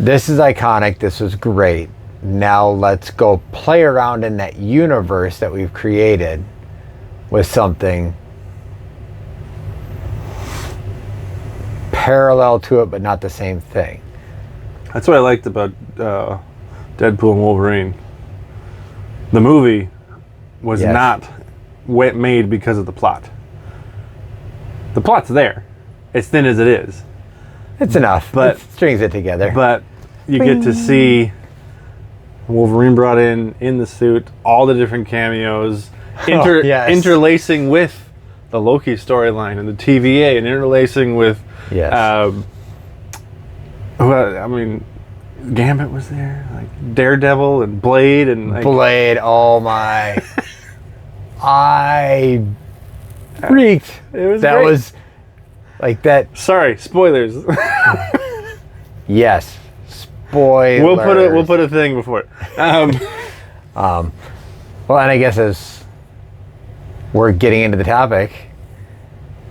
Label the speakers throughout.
Speaker 1: this is iconic. This was great. Now let's go play around in that universe that we've created with something parallel to it, but not the same thing.
Speaker 2: That's what I liked about Deadpool and Wolverine. The movie was not made because of the plot. The plot's there. It's thin as it is.
Speaker 1: It's enough, but it strings it together.
Speaker 2: But you get to see Wolverine brought in the suit, all the different cameos, interlacing with the Loki storyline and the TVA, and interlacing with, Gambit was there, like Daredevil and Blade and
Speaker 1: Blade. Oh my! I freaked.
Speaker 2: It was
Speaker 1: that
Speaker 2: great.
Speaker 1: Was like that.
Speaker 2: Sorry, spoilers.
Speaker 1: Yes, spoilers.
Speaker 2: We'll put a thing before it.
Speaker 1: Well, and I guess as we're getting into the topic,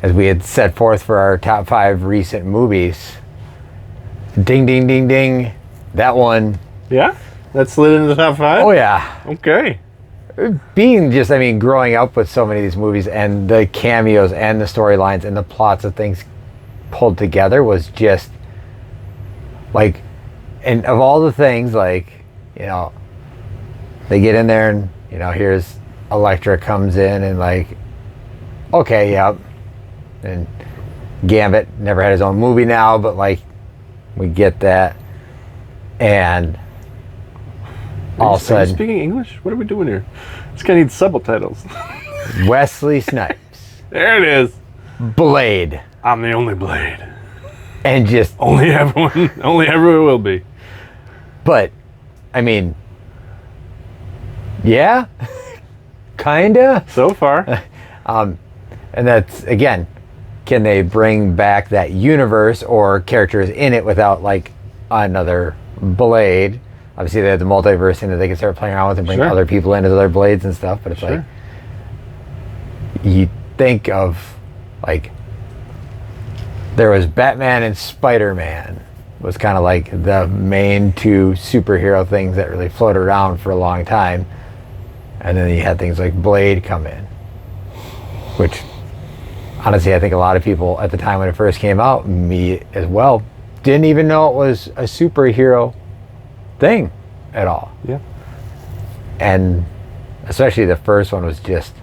Speaker 1: as we had set forth for our top 5 recent movies, ding, ding, ding, ding, that one.
Speaker 2: Yeah? That slid into the top 5?
Speaker 1: Oh, yeah.
Speaker 2: Okay.
Speaker 1: Being just, growing up with so many of these movies and the cameos and the storylines and the plots of things pulled together was just, like, and of all the things, like, they get in there and, here's Elektra comes in and like, okay, yep. And Gambit never had his own movie now, but like, we get that. And all of a sudden...
Speaker 2: Are you speaking English? What are we doing here? This guy needs subtitles.
Speaker 1: Wesley Snipes.
Speaker 2: There it is.
Speaker 1: Blade.
Speaker 2: I'm the only Blade.
Speaker 1: And just...
Speaker 2: Only everyone will be.
Speaker 1: But, yeah, kinda.
Speaker 2: So far.
Speaker 1: And that's, again, can they bring back that universe or characters in it without, like, another Blade? Obviously, they have the multiverse in it they can start playing around with and bring other people into other Blades and stuff, but it's like, you think of, like, there was Batman and Spider-Man was kind of like the main 2 superhero things that really floated around for a long time. And then you had things like Blade come in, which honestly I think a lot of people at the time when it first came out, me as well, didn't even know it was a superhero thing at all.
Speaker 2: Yeah.
Speaker 1: And especially the first one was just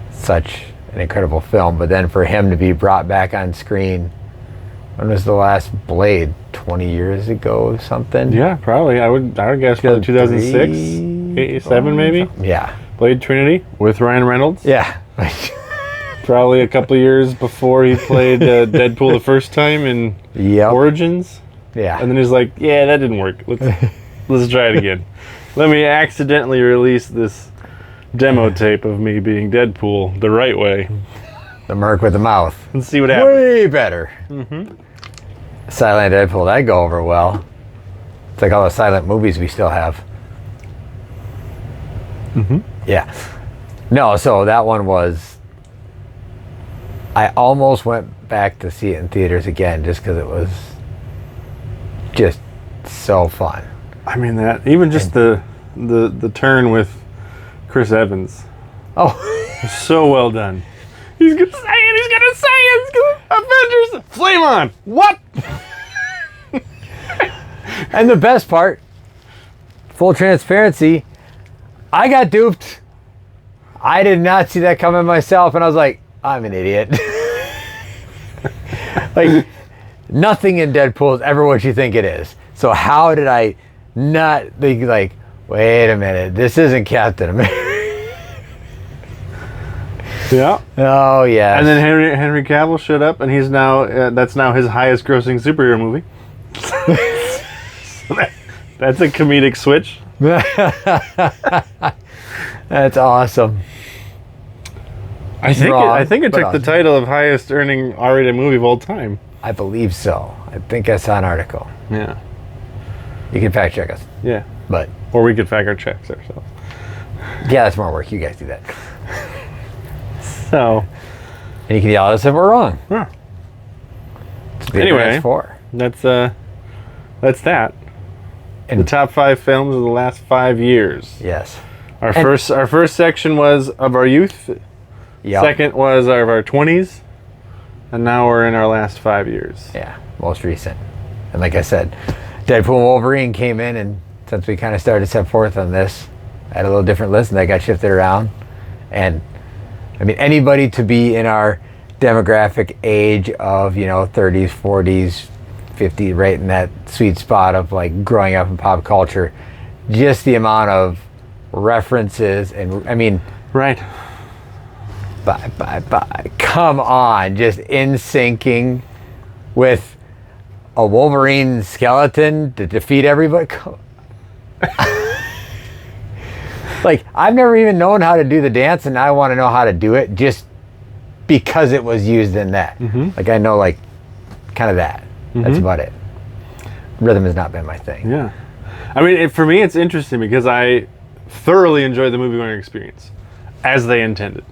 Speaker 1: such an incredible film. But then for him to be brought back on screen, when was the last Blade? 20 years ago or something?
Speaker 2: Yeah, probably. I would guess probably 2006, 7 maybe.
Speaker 1: Yeah.
Speaker 2: Blade Trinity with Ryan Reynolds.
Speaker 1: Yeah.
Speaker 2: Probably a couple years before he played Deadpool the first time in Origins.
Speaker 1: Yeah.
Speaker 2: And then he's like, yeah, that didn't work. Let's try it again. Let me accidentally release this demo tape of me being Deadpool the right way.
Speaker 1: The Merc with the mouth.
Speaker 2: And see what happens.
Speaker 1: Way better. Mm-hmm. Silent Deadpool, that'd go over well. It's like all the silent movies we still have.
Speaker 2: Mm-hmm.
Speaker 1: Yeah. No, so that one was... I almost went back to see it in theaters again just because it was just so fun.
Speaker 2: That even just the turn with Chris Evans.
Speaker 1: Oh.
Speaker 2: So well done. He's gonna say it, Avengers, flame on. What?
Speaker 1: And the best part, full transparency, I got duped. I did not see that coming myself, and I was like, I'm an idiot. Like, nothing in Deadpool is ever what you think it is. So how did I not think, like, wait a minute, this isn't Captain America?
Speaker 2: Yeah.
Speaker 1: Oh, yeah.
Speaker 2: And then Henry Cavill showed up, and he's now that's now his highest grossing superhero movie. So that's a comedic switch.
Speaker 1: That's awesome.
Speaker 2: I think it took the title of highest earning R-rated movie of all time.
Speaker 1: I believe so. I think I saw an article.
Speaker 2: Yeah.
Speaker 1: You can fact check us.
Speaker 2: Yeah.
Speaker 1: But
Speaker 2: or we could fact our checks ourselves.
Speaker 1: Yeah, that's more work. You guys do that.
Speaker 2: So.
Speaker 1: And you can yell at us if we're wrong.
Speaker 2: Yeah.
Speaker 1: Anyway,
Speaker 2: that's that's that.
Speaker 1: And
Speaker 2: The top 5 films of the last 5 years.
Speaker 1: yes.
Speaker 2: Our first section was of our youth.
Speaker 1: Yep.
Speaker 2: Second was of our 20s. And now we're in our last 5 years.
Speaker 1: Yeah, most recent. And like I said, Deadpool and Wolverine came in, and since we kind of started to set forth on this, I had a little different list, and that got shifted around. And I mean, anybody to be in our demographic age of, 30s, 40s, 50s, right in that sweet spot of like growing up in pop culture, just the amount of references and I mean,
Speaker 2: right.
Speaker 1: Bye. Come on, just in syncing with a Wolverine skeleton to defeat everybody. Like, I've never even known how to do the dance, and I want to know how to do it just because it was used in that.
Speaker 2: Mm-hmm.
Speaker 1: Like, I know, like, kind of that.
Speaker 2: Mm-hmm.
Speaker 1: That's about it. Rhythm has not been my thing.
Speaker 2: Yeah. I mean, for me, it's interesting because I thoroughly enjoyed the movie-going experience, as they intended.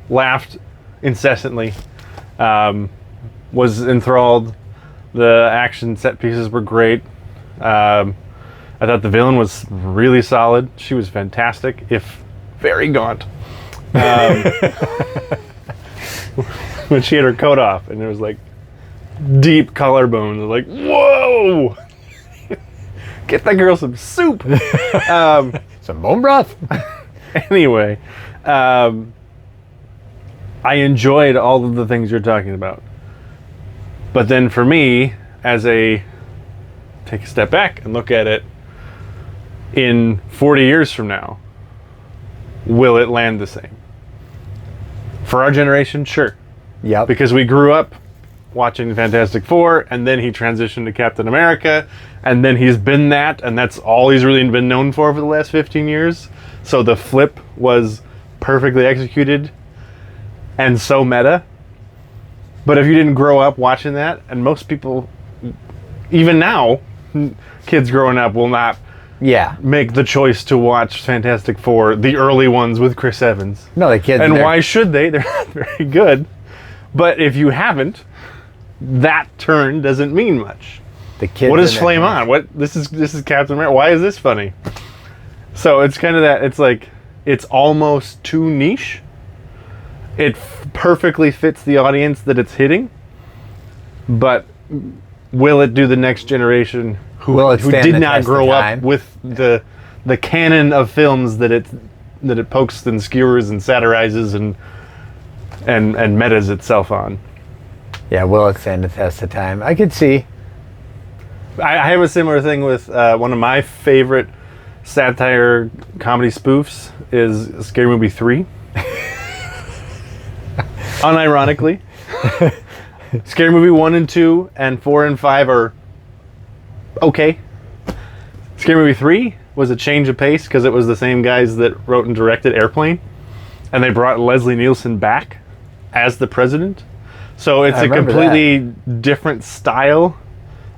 Speaker 2: Laughed incessantly, was enthralled. The action set pieces were great. I thought the villain was really solid. She was fantastic, if very gaunt. When she had her coat off, and there was like deep collarbones, like, whoa! Get that girl some soup.
Speaker 1: Some bone broth.
Speaker 2: Anyway, I enjoyed all of the things you're talking about. But then for me, take a step back and look at it, in 40 years from now, will it land the same? For our generation, sure.
Speaker 1: Yep.
Speaker 2: Because we grew up watching Fantastic Four, and then he transitioned to Captain America, and then he's been that, and that's all he's really been known for the last 15 years. So the flip was perfectly executed and so meta. But if you didn't grow up watching that, and most people, even now, kids growing up will not make the choice to watch Fantastic Four, the early ones with Chris Evans.
Speaker 1: No, the kids.
Speaker 2: And why should they? They're not very good. But if you haven't, that turn doesn't mean much.
Speaker 1: The kids.
Speaker 2: What is Flame On? What this is Captain America. Why is this funny? So it's kind of that. It's like it's almost too niche. It perfectly fits the audience that it's hitting, but will it do the next generation who did not grow up with the canon of films that it pokes and skewers and satirizes and metas itself on?
Speaker 1: Yeah, will it stand the test of time? I could see.
Speaker 2: I have a similar thing with one of my favorite satire comedy spoofs is Scary Movie 3. Unironically. Scary Movie 1 and 2 and 4 and 5 are okay. Scary Movie 3 was a change of pace because it was the same guys that wrote and directed Airplane, and they brought Leslie Nielsen back as the president. So it's a completely different style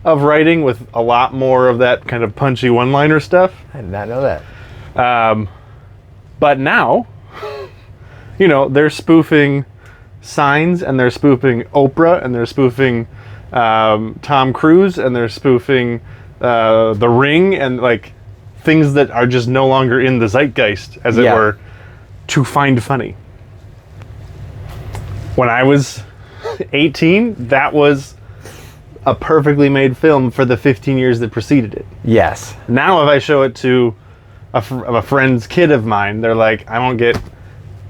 Speaker 2: of writing with a lot more of that kind of punchy one-liner stuff.
Speaker 1: I did not know that.
Speaker 2: But now, they're spoofing Signs, and they're spoofing Oprah, and they're spoofing Tom Cruise, and they're spoofing The Ring, and like things that are just no longer in the zeitgeist, as it were, to find funny. When I was 18, that was a perfectly made film for the 15 years that preceded it.
Speaker 1: Yes.
Speaker 2: Now if I show it to a friend's kid of mine, they're like, I don't get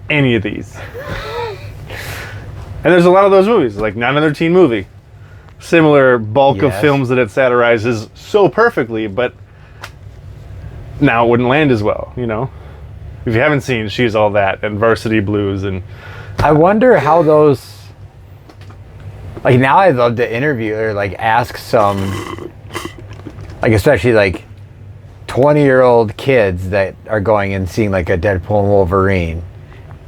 Speaker 2: any of these. And there's a lot of those movies, like Not Another Teen Movie. Similar bulk of films that it satirizes so perfectly, but now it wouldn't land as well, If you haven't seen She's All That and Varsity Blues and...
Speaker 1: I wonder how those... Like, now I'd love to interview or, like, ask some... Like, especially, like, 20-year-old kids that are going and seeing, like, a Deadpool and Wolverine.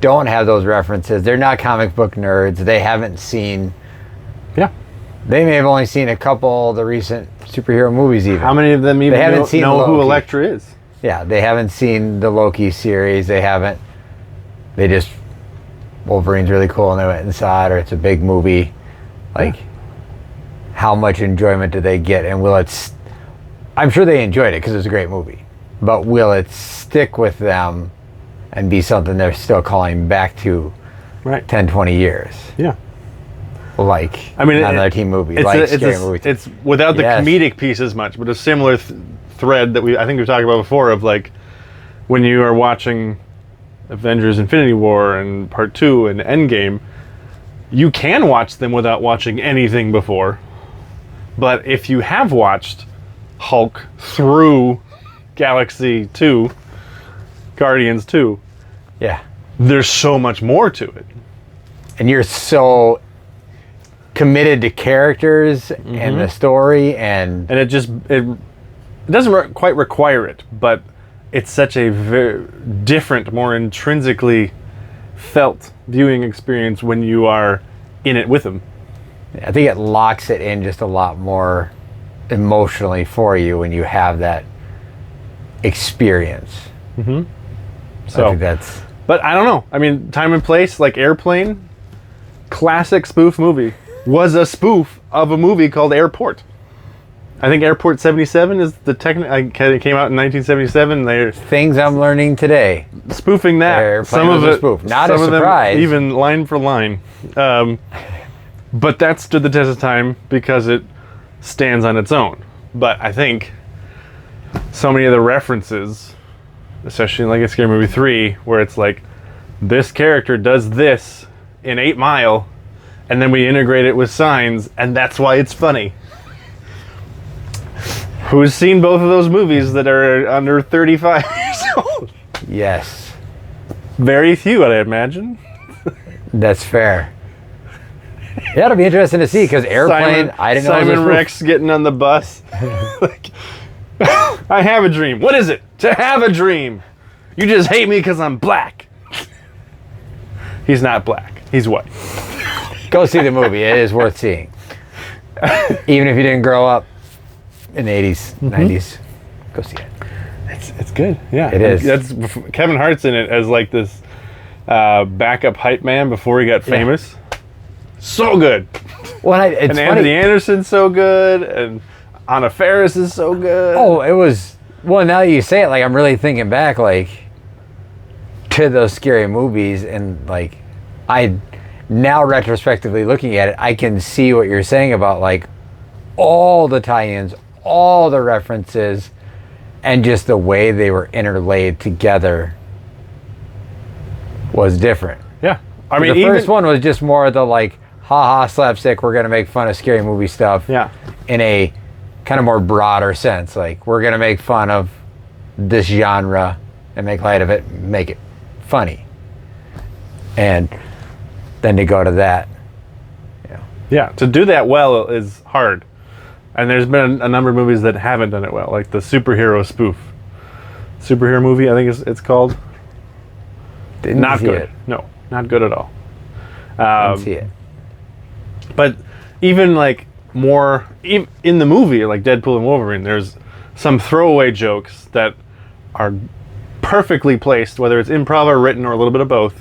Speaker 1: Don't have those references. They're not comic book nerds. They haven't seen...
Speaker 2: Yeah.
Speaker 1: They may have only seen a couple of the recent superhero movies even.
Speaker 2: How many of them even know who Elektra is?
Speaker 1: Yeah, they haven't seen the Loki series. They just... Wolverine's really cool and they went and saw it, or it's a big movie. Like, how much enjoyment do they get? And will I'm sure they enjoyed it because it was a great movie. But will it stick with them and be something they're still calling back to
Speaker 2: Right.
Speaker 1: 10, 20 years?
Speaker 2: Yeah.
Speaker 1: Like,
Speaker 2: I mean,
Speaker 1: not another teen movie,
Speaker 2: it's
Speaker 1: like scary movie.
Speaker 2: it's without the comedic piece as much, but a similar thread that I think we've talked about before of like when you are watching Avengers Infinity War and Part 2 and Endgame, you can watch them without watching anything before. But if you have watched Hulk through Galaxy 2, Guardians 2,
Speaker 1: Yeah.
Speaker 2: there's so much more to it.
Speaker 1: And you're so committed to characters and the story, and
Speaker 2: And it doesn't quite require it, but it's such a very different, more intrinsically felt viewing experience when you are in it with them.
Speaker 1: I think it locks it in just a lot more emotionally for you when you have that experience.
Speaker 2: So
Speaker 1: I think that's...
Speaker 2: But I don't know. I mean, Time and Place, like Airplane, classic spoof movie, was a spoof of a movie called Airport. I think Airport 77 is the technical. It came out in 1977. They're
Speaker 1: Things I'm learning today.
Speaker 2: spoofing that.
Speaker 1: Airplane
Speaker 2: Some
Speaker 1: was
Speaker 2: of
Speaker 1: a
Speaker 2: it,
Speaker 1: spoof. Not
Speaker 2: some
Speaker 1: a
Speaker 2: of them
Speaker 1: surprise.
Speaker 2: even line for line. But that stood the test of time because it stands on its own. But I think so many of the references, especially in like a Scary Movie 3, where it's like, this character does this in 8 Mile, and then we integrate it with signs, and that's why it's funny. Who's seen both of those movies that are under 35 years old?
Speaker 1: Yes,
Speaker 2: Very few, I imagine.
Speaker 1: that's fair. Yeah, it'll be interesting to see because Airplane, I didn't know it was a
Speaker 2: Simon
Speaker 1: spoof.
Speaker 2: Rex getting on the bus. Like, I have a dream. What is it? To have a dream. You just hate me because I'm black. He's not black. He's white.
Speaker 1: Go see the movie. It is worth seeing. Even if you didn't grow up in the 80s, 90s, go see it.
Speaker 2: It's good. Yeah,
Speaker 1: It is.
Speaker 2: That's Kevin Hart's in it as like this backup hype man before he got famous. So good.
Speaker 1: Well, it's
Speaker 2: And
Speaker 1: funny.
Speaker 2: Anthony Anderson's so good, and Anna Faris is so good.
Speaker 1: Oh, it was... Well, now that you say it, like, I'm really thinking back, like, to those scary movies, and, like, I... Now, retrospectively looking at it, I can see what you're saying about, like, all the tie-ins, all the references, and just the way they were interlaid together was different.
Speaker 2: Yeah. I mean,
Speaker 1: The first one was just more of the, like, ha-ha slapstick, we're going to make fun of scary movie stuff.
Speaker 2: Yeah.
Speaker 1: In a kind of more broader sense. Like, we're going to make fun of this genre and make light of it, make it funny. And then to go to that.
Speaker 2: Yeah, to do that well is hard. And there's been a number of movies that haven't done it well, like the superhero spoof. Superhero movie, I think it's called.
Speaker 1: Didn't
Speaker 2: Not
Speaker 1: see
Speaker 2: good.
Speaker 1: it.
Speaker 2: No, not good at all.
Speaker 1: Didn't see it.
Speaker 2: But even like more in the movie, like Deadpool and Wolverine, there's some throwaway jokes that are perfectly placed, whether it's improv or written or a little bit of both.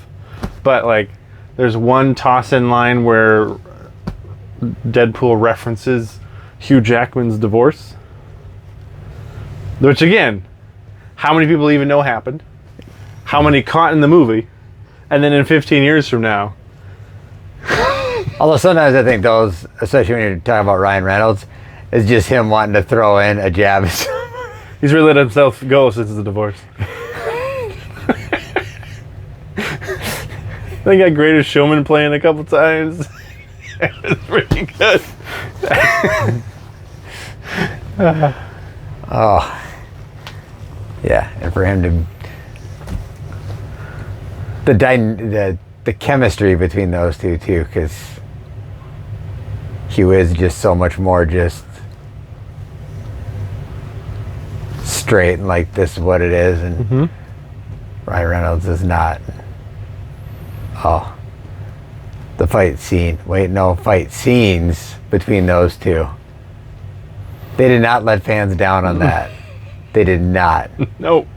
Speaker 2: But like, there's one toss-in line where Deadpool references Hugh Jackman's divorce, which again, how many people even know happened? How many caught in the movie? And then in 15 years from now,
Speaker 1: Although sometimes I think those, especially when you're talking about Ryan Reynolds, is just him wanting to throw in a jab.
Speaker 2: he's really let himself go since the divorce. I got Greatest Showman playing a couple times. It's pretty good.
Speaker 1: Oh. Yeah, and for him to... The chemistry between those two, too, because Hugh is just so much more just straight and like, this is what it is, and Ryan Reynolds is not. Oh. The fight scene. Wait, no, fight scenes between those two. They did not let fans down on that. They did not.
Speaker 2: Nope.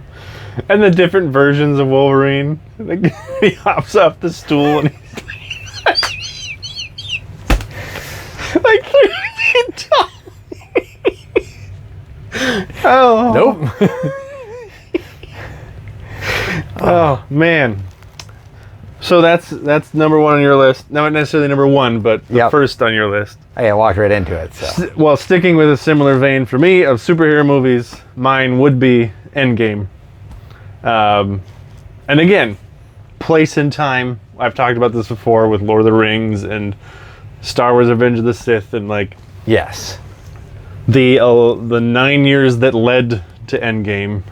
Speaker 2: And the different versions of Wolverine. Like, he hops off the stool and he's like 3 feet tall. Oh.
Speaker 1: Nope.
Speaker 2: Oh man. So that's number one on your list. Not necessarily number one, but the first on your list.
Speaker 1: I walked right into it. So.
Speaker 2: Well, sticking with a similar vein for me of superhero movies, mine would be Endgame. And again, place and time. I've talked about this before with Lord of the Rings and Star Wars: Revenge of the Sith, and like
Speaker 1: Yes.
Speaker 2: the 9 years that led to Endgame.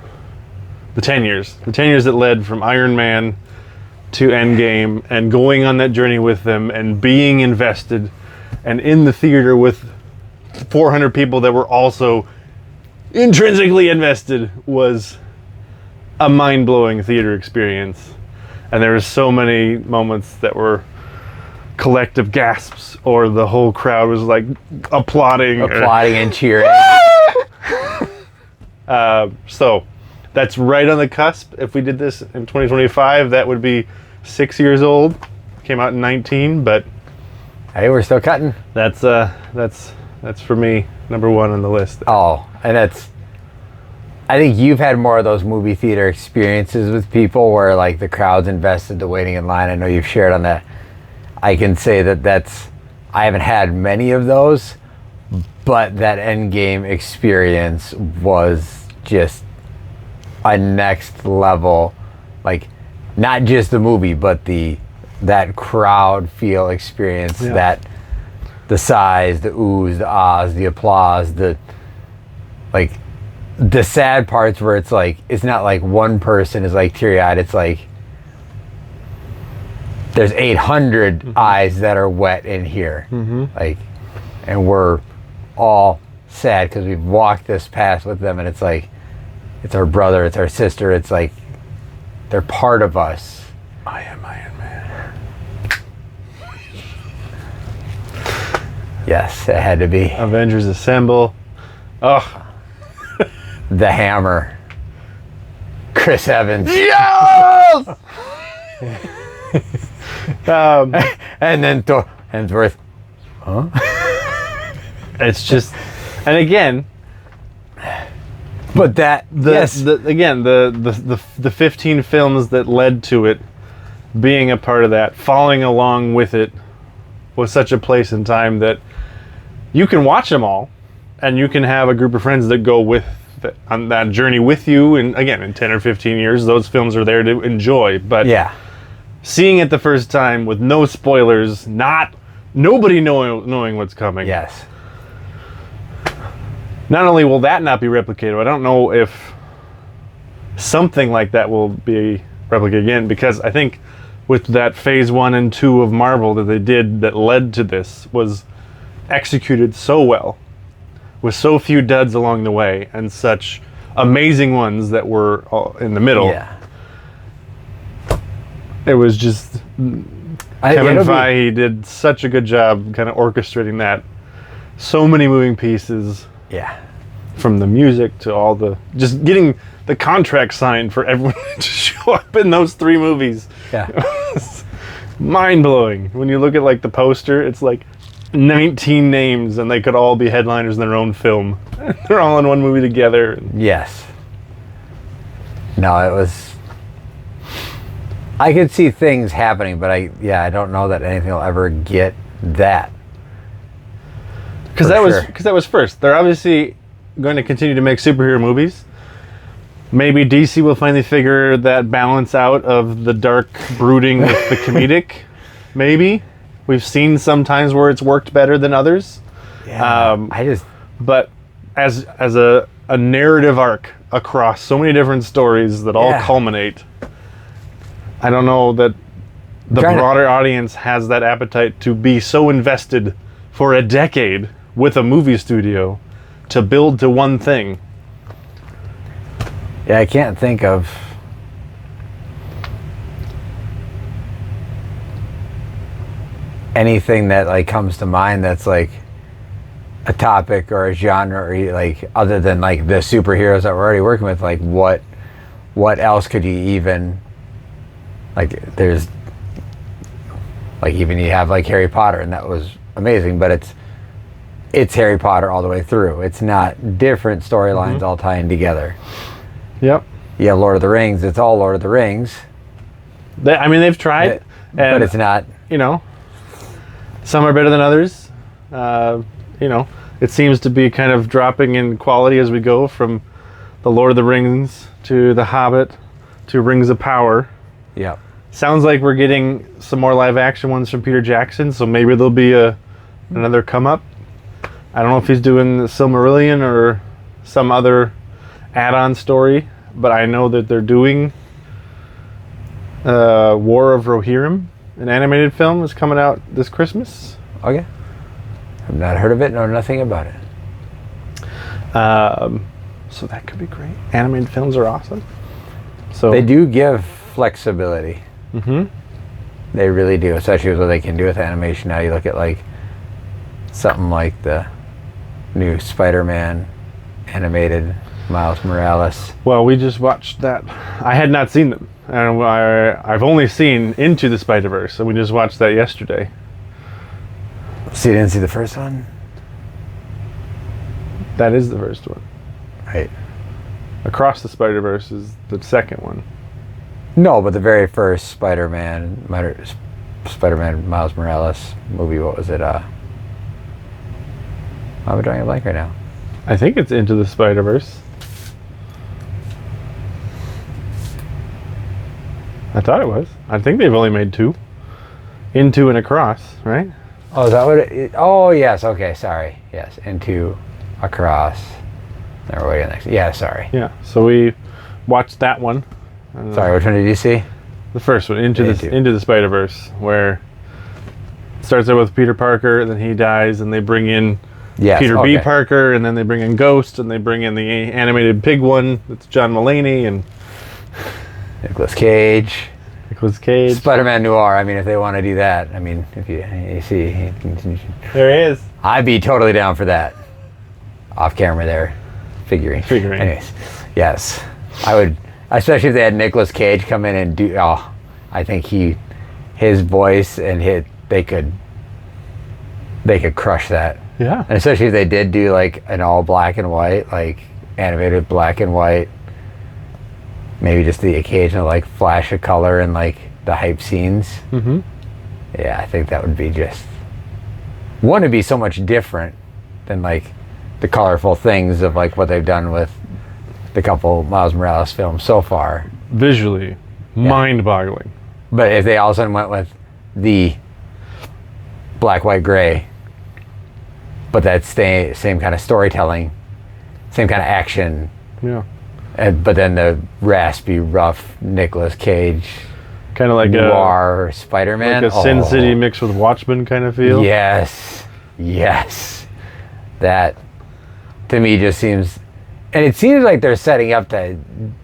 Speaker 2: The 10 years that led from Iron Man to Endgame, and going on that journey with them and being invested and in the theater with 400 people that were also intrinsically invested was a mind-blowing theater experience. And there were so many moments that were collective gasps, or the whole crowd was like applauding
Speaker 1: and cheering.
Speaker 2: So that's right on the cusp. If we did this in 2025, that would be 6 years old. Came out in 19, but
Speaker 1: Hey, we're still cutting.
Speaker 2: that's for me number one on the list.
Speaker 1: Oh, and I think you've had more of those movie theater experiences with people where like the crowd's invested, the waiting in line. I know you've shared on that. I can say I haven't had many of those, but that Endgame experience was just a next level, like not just the movie, but that crowd feel experience, that the sighs, the oohs, the ahs, the applause, the sad parts where it's like, it's not like one person is like teary-eyed, it's like there's 800 eyes that are wet in here. Like, and we're all sad because we've walked this path with them, and it's like, it's our brother, it's our sister, it's like they're part of us.
Speaker 2: I am Iron Man.
Speaker 1: Yes, it had to be.
Speaker 2: Avengers Assemble. Oh,
Speaker 1: The Hammer. Chris Evans.
Speaker 2: yes!
Speaker 1: And then Hemsworth. Huh?
Speaker 2: It's just, and again,
Speaker 1: But that,
Speaker 2: the 15 films that led to it, being a part of that, following along with it, was such a place and time that you can watch them all, and you can have a group of friends that go on that journey with you. And again, in 10 or 15 years, those films are there to enjoy. But seeing it the first time with no spoilers, nobody knowing what's coming.
Speaker 1: Yes.
Speaker 2: Not only will that not be replicated, I don't know if something like that will be replicated again, because I think with that phase 1 and 2 of Marvel that they did that led to this was executed so well, with so few duds along the way and such amazing ones that were in the middle.
Speaker 1: Yeah.
Speaker 2: It was just Kevin Feige did such a good job kind of orchestrating that. So many moving pieces.
Speaker 1: Yeah.
Speaker 2: From the music to all just getting the contract signed for everyone to show up in those 3 movies.
Speaker 1: Yeah.
Speaker 2: Mind blowing. When you look at like the poster, it's like 19 names, and they could all be headliners in their own film. They're all in one movie together.
Speaker 1: Yes. No, it was. I could see things happening, but I don't know that anything will ever get that.
Speaker 2: Because that was first. They're obviously going to continue to make superhero movies. Maybe DC will finally figure that balance out of the dark brooding with the comedic. Maybe. We've seen sometimes where it's worked better than others.
Speaker 1: Yeah.
Speaker 2: But as a narrative arc across so many different stories that all culminate, I don't know that the broader audience has that appetite to be so invested for a decade with a movie studio to build to one thing.
Speaker 1: Yeah, I can't think of anything that like comes to mind that's like a topic or a genre, or like other than like the superheroes that we're already working with. Like what else could you even like? There's like, even you have like Harry Potter, and that was amazing, but it's Harry Potter all the way through. It's not different storylines all tying together.
Speaker 2: Yep.
Speaker 1: Yeah, Lord of the Rings, it's all Lord of the Rings.
Speaker 2: They've tried.
Speaker 1: But it's not.
Speaker 2: You know, some are better than others. You know, it seems to be kind of dropping in quality as we go from the Lord of the Rings to the Hobbit to Rings of Power.
Speaker 1: Yeah.
Speaker 2: Sounds like we're getting some more live action ones from Peter Jackson, so maybe there'll be another come up. I don't know if he's doing the Silmarillion or some other add-on story, but I know that they're doing War of Rohirrim, an animated film, is coming out this Christmas.
Speaker 1: Okay. I've not heard of it, know nothing about it.
Speaker 2: So that could be great. Animated films are awesome. So
Speaker 1: They do give flexibility.
Speaker 2: Mm-hmm.
Speaker 1: They really do, especially with what they can do with animation now. You look at like something like the new Spider-Man animated Miles Morales.
Speaker 2: Well, we just watched that. I had not seen them, and I've only seen Into the Spider-Verse, and we just watched that yesterday.
Speaker 1: So you didn't see the first one?
Speaker 2: That is the first one.
Speaker 1: Right.
Speaker 2: Across the Spider-Verse is the second one.
Speaker 1: No, but the very first Spider-Man Miles Morales movie, what was it? I'm drawing a blank right now.
Speaker 2: I think it's Into the Spider-Verse. I thought it was. I think they've only made two. Into and Across, right?
Speaker 1: Oh, is that what it? Oh, yes. Okay, sorry. Yes, Into, Across. Then we're waiting next. Yeah, sorry.
Speaker 2: Yeah. So we watched that one.
Speaker 1: Sorry, which one did you see?
Speaker 2: The first one, Into the Spider-Verse, where it starts out with Peter Parker, and then he dies, and they bring in Peter B. Parker, and then they bring in Ghost, and they bring in the animated pig one. That's John Mulaney and
Speaker 1: Nicolas Cage. Spider-Man Noir. I mean, if they want to do that, I mean, if you see,
Speaker 2: there he is.
Speaker 1: I'd be totally down for that. Off camera there, figuring. Anyways, yes, I would, especially if they had Nicolas Cage come in and do. Oh, I think his voice and they could crush that.
Speaker 2: Yeah.
Speaker 1: And especially if they did do like an all black and white, like animated black and white. Maybe just the occasional like flash of color and like the hype scenes.
Speaker 2: Mm-hmm.
Speaker 1: Yeah, I think that would be just to be so much different than like the colorful things of like what they've done with the couple Miles Morales films so far.
Speaker 2: Visually, mind-boggling.
Speaker 1: But if they all of a sudden went with the black, white, gray, but that same kind of storytelling, same kind of action.
Speaker 2: Yeah.
Speaker 1: But then the raspy, rough Nicolas Cage,
Speaker 2: kind of like
Speaker 1: noir Spider-Man,
Speaker 2: like a Sin City mixed with Watchmen kind of feel.
Speaker 1: Yes, that to me just seems, and it seems like they're setting up to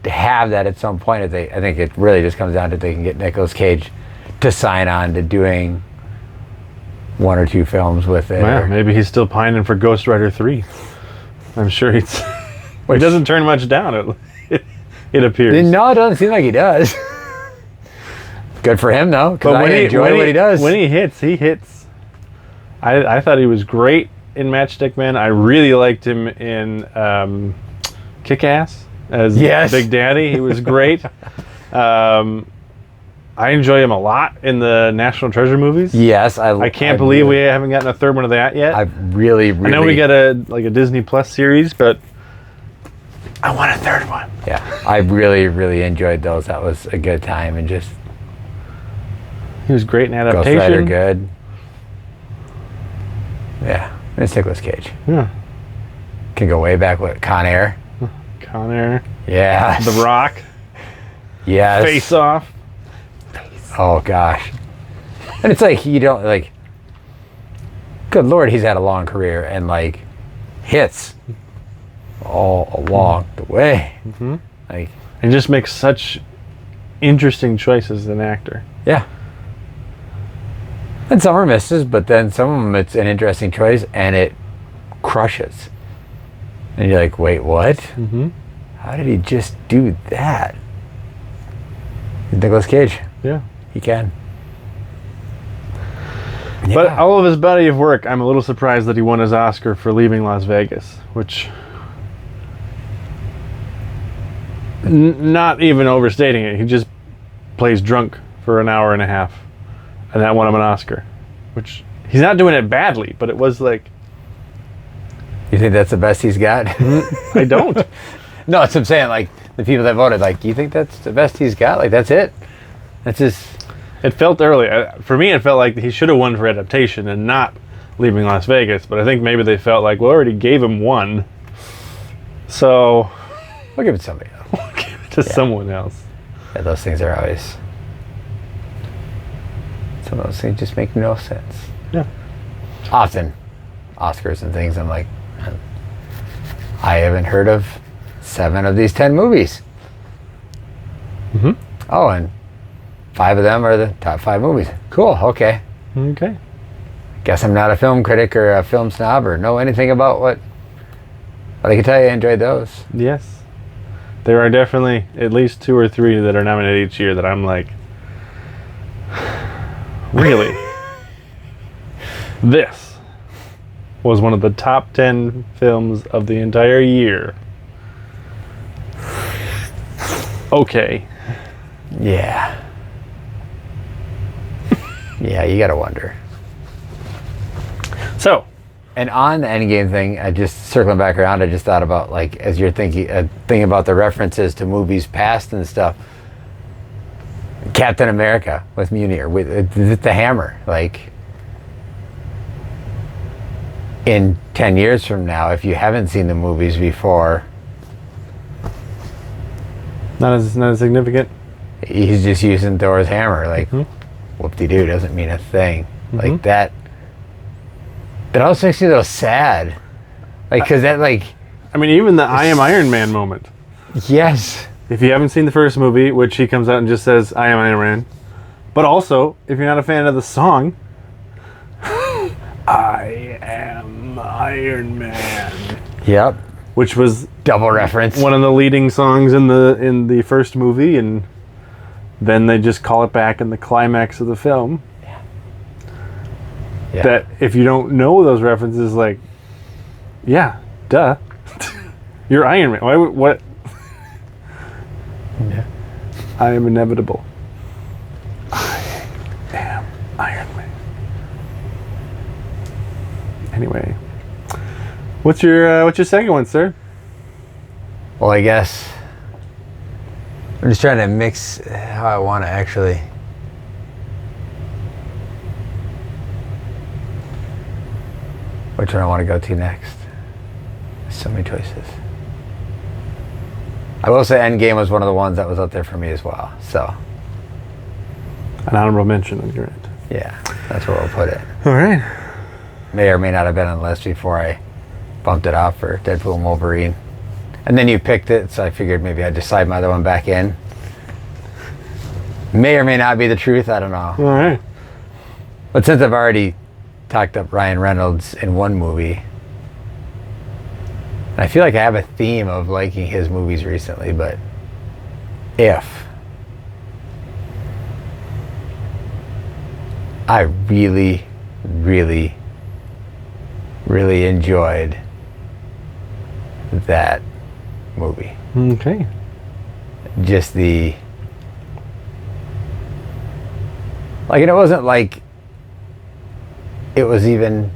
Speaker 1: have that at some point. I think it really just comes down to if they can get Nicolas Cage to sign on to doing one or two films with it.
Speaker 2: Yeah, maybe he's still pining for Ghost Rider 3. I'm sure he doesn't turn much down. It appears.
Speaker 1: No, it doesn't seem like he does. Good for him though, because I enjoy what he does.
Speaker 2: When he hits. I thought he was great in Matchstick Men. I really liked him in Kick-Ass as Big Daddy. He was great. I enjoy him a lot in the National Treasure movies.
Speaker 1: Yes,
Speaker 2: I can't believe we haven't gotten a third one of that yet.
Speaker 1: I really.
Speaker 2: I know we got a Disney Plus series, but I want a third one.
Speaker 1: Yeah, I really enjoyed those. That was a good time, and just
Speaker 2: he was great in adaptation.
Speaker 1: Ghost Rider, good. Yeah, it's Nicolas Cage.
Speaker 2: Yeah,
Speaker 1: can go way back with Con Air. Yeah.
Speaker 2: The Rock.
Speaker 1: Yes.
Speaker 2: Face Off.
Speaker 1: Oh gosh. And it's like you don't like. Good Lord, he's had a long career and like hits all along the way.
Speaker 2: Mm-hmm.
Speaker 1: Like,
Speaker 2: and just makes such interesting choices as an actor.
Speaker 1: Yeah. And some are misses, but then some of them it's an interesting choice and it crushes. And you're like, wait, what?
Speaker 2: Mm-hmm.
Speaker 1: How did he just do that? Nicolas Cage.
Speaker 2: Yeah.
Speaker 1: He can.
Speaker 2: But all of his body of work, I'm a little surprised that he won his Oscar for Leaving Las Vegas, which, not even overstating it, he just plays drunk for an hour and a half, and that won him an Oscar. Which, he's not doing it badly, but it was like...
Speaker 1: You think that's the best he's got?
Speaker 2: I don't.
Speaker 1: No, that's what I'm saying. Like, the people that voted, like, you think that's the best he's got? Like, that's it? That's just...
Speaker 2: It felt early. For me, it felt like he should have won for adaptation and not Leaving Las Vegas. But I think maybe they felt like, well, we already gave him one. So...
Speaker 1: We'll give it to somebody else.
Speaker 2: We'll give it to someone else.
Speaker 1: Yeah, those things are always... Some of those things just make no sense.
Speaker 2: Yeah.
Speaker 1: Often, Oscars and things, I'm like, I haven't heard of 7 of these 10 movies.
Speaker 2: Mm-hmm.
Speaker 1: Oh, and 5 of them are the top 5 movies. Cool, okay.
Speaker 2: Okay.
Speaker 1: Guess I'm not a film critic or a film snob or know anything about what... But I can tell you I enjoyed those.
Speaker 2: Yes. There are definitely at least 2 or 3 that are nominated each year that I'm like, really? This was one of the top 10 films of the entire year. Okay.
Speaker 1: Yeah. Yeah, you gotta wonder.
Speaker 2: So,
Speaker 1: and on the Endgame thing, I just circling back around, I just thought about, like, as you're thinking about the references to movies past and stuff. Captain America with Mjolnir, with the hammer. Like, in 10 years from now, if you haven't seen the movies before,
Speaker 2: not as significant.
Speaker 1: He's just using Thor's hammer. Like, whoop-de-doo doesn't mean a thing. Like that. That also makes me a little sad. Like, because that, like...
Speaker 2: I mean, even the I am Iron Man moment.
Speaker 1: Yes.
Speaker 2: If you haven't seen the first movie, which he comes out and just says, I am Iron Man. But also, if you're not a fan of the song, I am Iron Man.
Speaker 1: Yep.
Speaker 2: Which was...
Speaker 1: double reference.
Speaker 2: One of the leading songs in the first movie, and then they just call it back in the climax of the film. Yeah. That if you don't know those references, like, yeah, duh. You're Iron Man. What?
Speaker 1: Yeah.
Speaker 2: I am inevitable. I am Iron Man. Anyway, what's your second one, sir?
Speaker 1: Well, I guess I'm just trying to mix how I want to actually. Which one I want to go to next? There's so many choices. I will say Endgame was one of the ones that was up there for me as well. So
Speaker 2: an honorable mention on your end.
Speaker 1: Yeah, that's where we'll put it.
Speaker 2: All right.
Speaker 1: May or may not have been on the list before I bumped it off for Deadpool and Wolverine. And then you picked it, so I figured maybe I'd just slide my other one back in. May or may not be the truth, I don't know.
Speaker 2: All right.
Speaker 1: But since I've already talked up Ryan Reynolds in one movie, I feel like I have a theme of liking his movies recently, but if I really, really, really enjoyed that movie.
Speaker 2: Okay.
Speaker 1: Just the... Like, and it wasn't like it was even...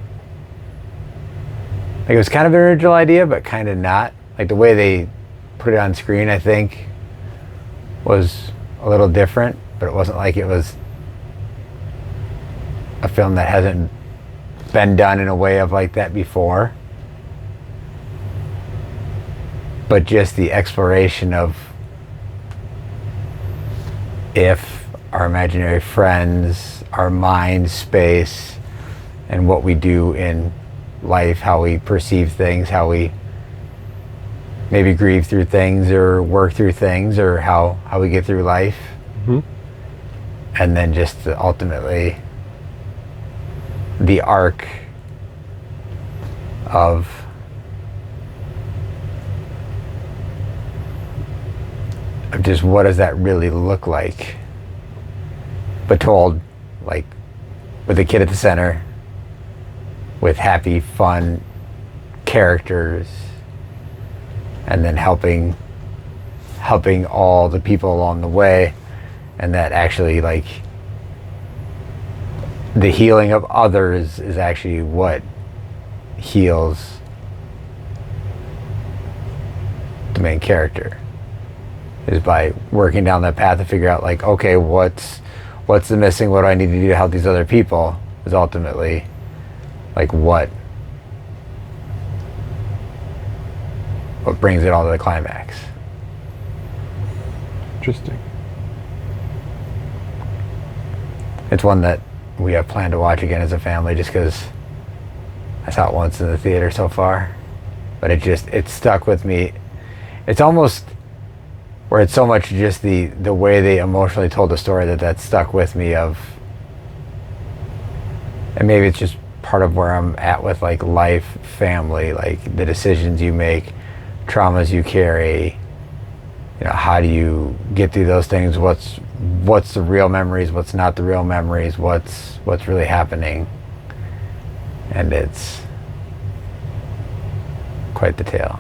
Speaker 1: Like, it was kind of an original idea, but kind of not. Like, the way they put it on screen, I think, was a little different, but it wasn't like it was a film that hasn't been done in a way of like that before. But just the exploration of if our imaginary friends, our mind space, and what we do in life, how we perceive things, how we maybe grieve through things or work through things, or how we get through life.
Speaker 2: Mm-hmm.
Speaker 1: And then just ultimately the arc of just what does that really look like, but told like with the kid at the center, with happy, fun characters, and then helping all the people along the way, and that actually, like, the healing of others is actually what heals the main character, is by working down that path to figure out, like, okay, what's the missing, what do I need to do to help these other people, is ultimately like what brings it all to the climax.
Speaker 2: Interesting.
Speaker 1: It's one that we have planned to watch again as a family, just because I saw it once in the theater so far, but it stuck with me. It's almost where it's so much just the way they emotionally told the story that stuck with me of, and maybe it's just part of where I'm at with, like, life, family, like the decisions you make, traumas you carry, how do you get through those things, what's the real memories, what's not the real memories, what's really happening. And it's quite the tale.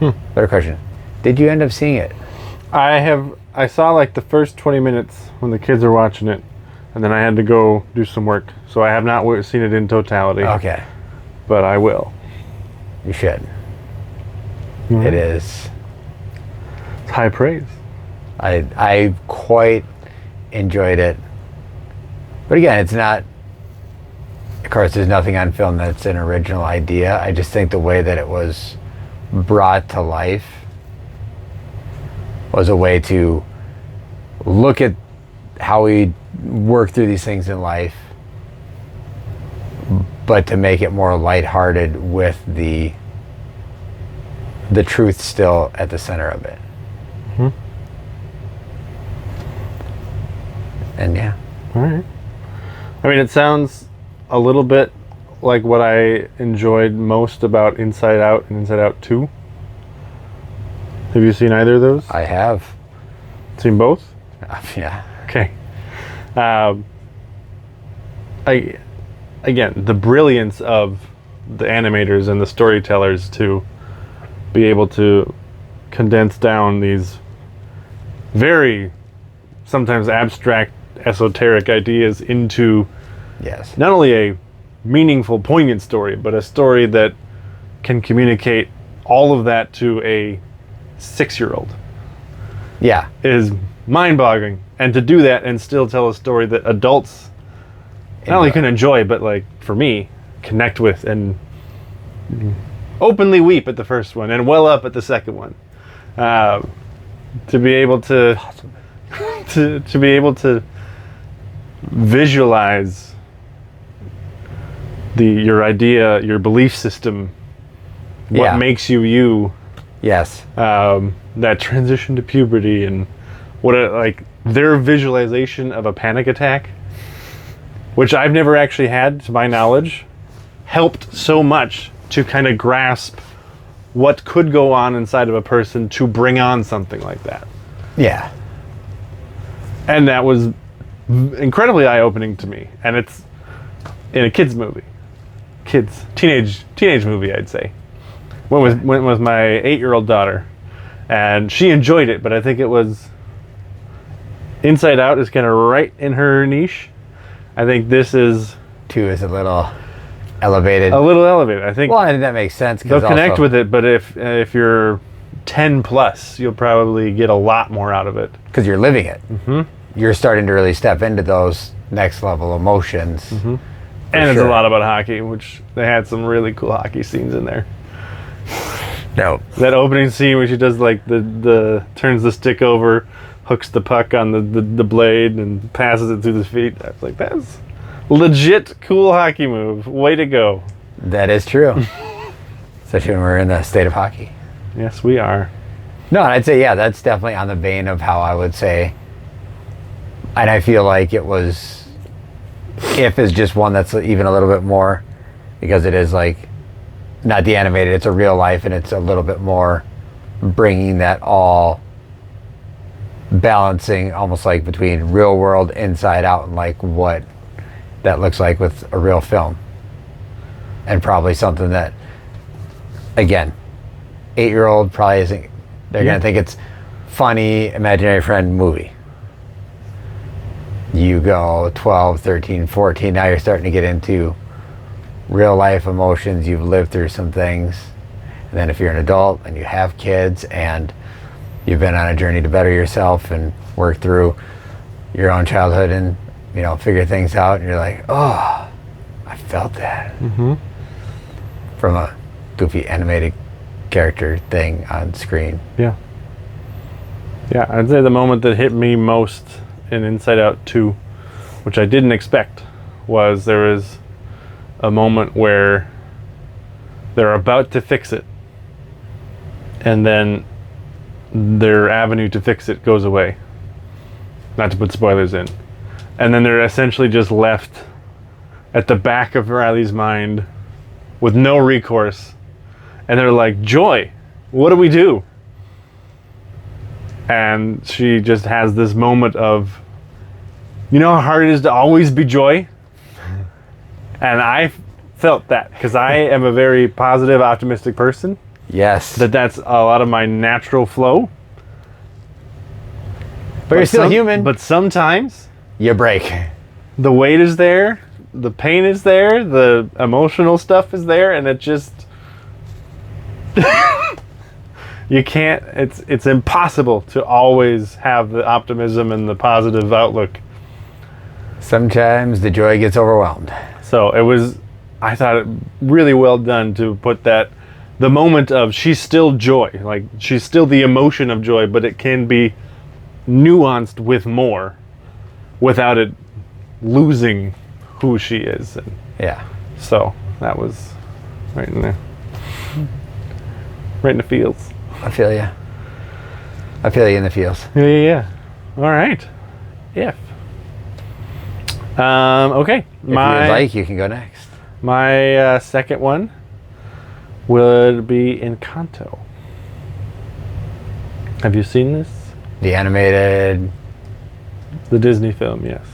Speaker 1: Better question, did you end up seeing it?
Speaker 2: I saw like the first 20 minutes when the kids were watching it, and then I had to go do some work, so I have not seen it in totality.
Speaker 1: Okay.
Speaker 2: But I will.
Speaker 1: You should.
Speaker 2: Mm-hmm.
Speaker 1: It is.
Speaker 2: It's high praise.
Speaker 1: I quite enjoyed it. But again, it's not, of course, there's nothing on film that's an original idea. I just think the way that it was brought to life was a way to look at how we work through these things in life, but to make it more lighthearted with the truth still at the center of it.
Speaker 2: Mm-hmm.
Speaker 1: And yeah.
Speaker 2: All right. I mean, it sounds a little bit like what I enjoyed most about Inside Out and Inside Out 2. Have you seen either of those?
Speaker 1: I have.
Speaker 2: Seen both?
Speaker 1: Yeah.
Speaker 2: Okay. Again, the brilliance of the animators and the storytellers to be able to condense down these very sometimes abstract, esoteric ideas into
Speaker 1: Yes.
Speaker 2: not only a meaningful, poignant story, but a story that can communicate all of that to a 6-year-old.
Speaker 1: Yeah.
Speaker 2: Is mind-boggling. And to do that and still tell a story that adults not only can enjoy, but, like, for me, connect with and openly weep at the first one and well up at the second one. To be able to to be able to visualize your idea, your belief system, what makes you you.
Speaker 1: Yes.
Speaker 2: That transition to puberty and like their visualization of a panic attack, which I've never actually had to my knowledge, helped so much to kind of grasp what could go on inside of a person to bring on something like that.
Speaker 1: Yeah.
Speaker 2: And that was incredibly eye-opening to me. And it's in a kids movie. Teenage movie, I'd say. Went with my 8-year-old daughter, and she enjoyed it, but I think it was Inside Out is kind of right in her niche. I think this is
Speaker 1: 2 is a little elevated.
Speaker 2: I think.
Speaker 1: Well, I think that makes sense.
Speaker 2: They'll connect with it, but if you're 10 plus, you'll probably get a lot more out of it
Speaker 1: because you're living it.
Speaker 2: Mm-hmm.
Speaker 1: You're starting to really step into those next level emotions.
Speaker 2: Mm-hmm. And it's a lot about hockey, which they had some really cool hockey scenes in there.
Speaker 1: No.
Speaker 2: That opening scene where she does like the turns the stick over, hooks the puck on the blade and passes it through the feet. I was like, that's legit cool hockey move. Way to go.
Speaker 1: That is true. Especially when we're in the state of hockey.
Speaker 2: Yes, we are.
Speaker 1: No, I'd say, yeah, that's definitely on the vein of how I would say. And I feel like it was, If is just one that's even a little bit more, because it is like, not the animated, it's a real life, and it's a little bit more bringing that all, balancing almost like between real world, Inside Out, and like what that looks like with a real film. And probably something that, again, 8-year-old probably isn't, they're going to think it's funny, imaginary friend movie. You go 12, 13, 14, now you're starting to get into real life emotions. You've lived through some things. And then if you're an adult and you have kids and you've been on a journey to better yourself and work through your own childhood and, you know, figure things out, and you're like, oh, I felt that. From a goofy animated character thing on screen.
Speaker 2: Yeah. Yeah, I'd say the moment that hit me most in Inside Out 2, which I didn't expect, was there was a moment where they're about to fix it, and then their avenue to fix it goes away. Not to put spoilers in. And then they're essentially just left at the back of Riley's mind with no recourse. And they're like, Joy, what do we do? And she just has this moment of, you know how hard it is to always be Joy? And I felt that, because I am a very positive, optimistic person.
Speaker 1: Yes.
Speaker 2: That's a lot of my natural flow.
Speaker 1: But you're still human.
Speaker 2: But sometimes
Speaker 1: you break.
Speaker 2: the weight is there, the pain is there, the emotional stuff is there, and it just you can't, it's impossible to always have the optimism and the positive outlook.
Speaker 1: Sometimes the joy gets overwhelmed.
Speaker 2: So I thought it really well done to put that, the moment of she's still Joy, like she's still the emotion of joy, but it can be nuanced with more without it losing who she is. And
Speaker 1: Yeah.
Speaker 2: so that was right in there. Right in the feels.
Speaker 1: I feel you. I feel you in the feels.
Speaker 2: Yeah. All right. If. Okay.
Speaker 1: If you'd like, you can go next.
Speaker 2: My second one would be Encanto. Have you seen this?
Speaker 1: The animated,
Speaker 2: The Disney film, yes.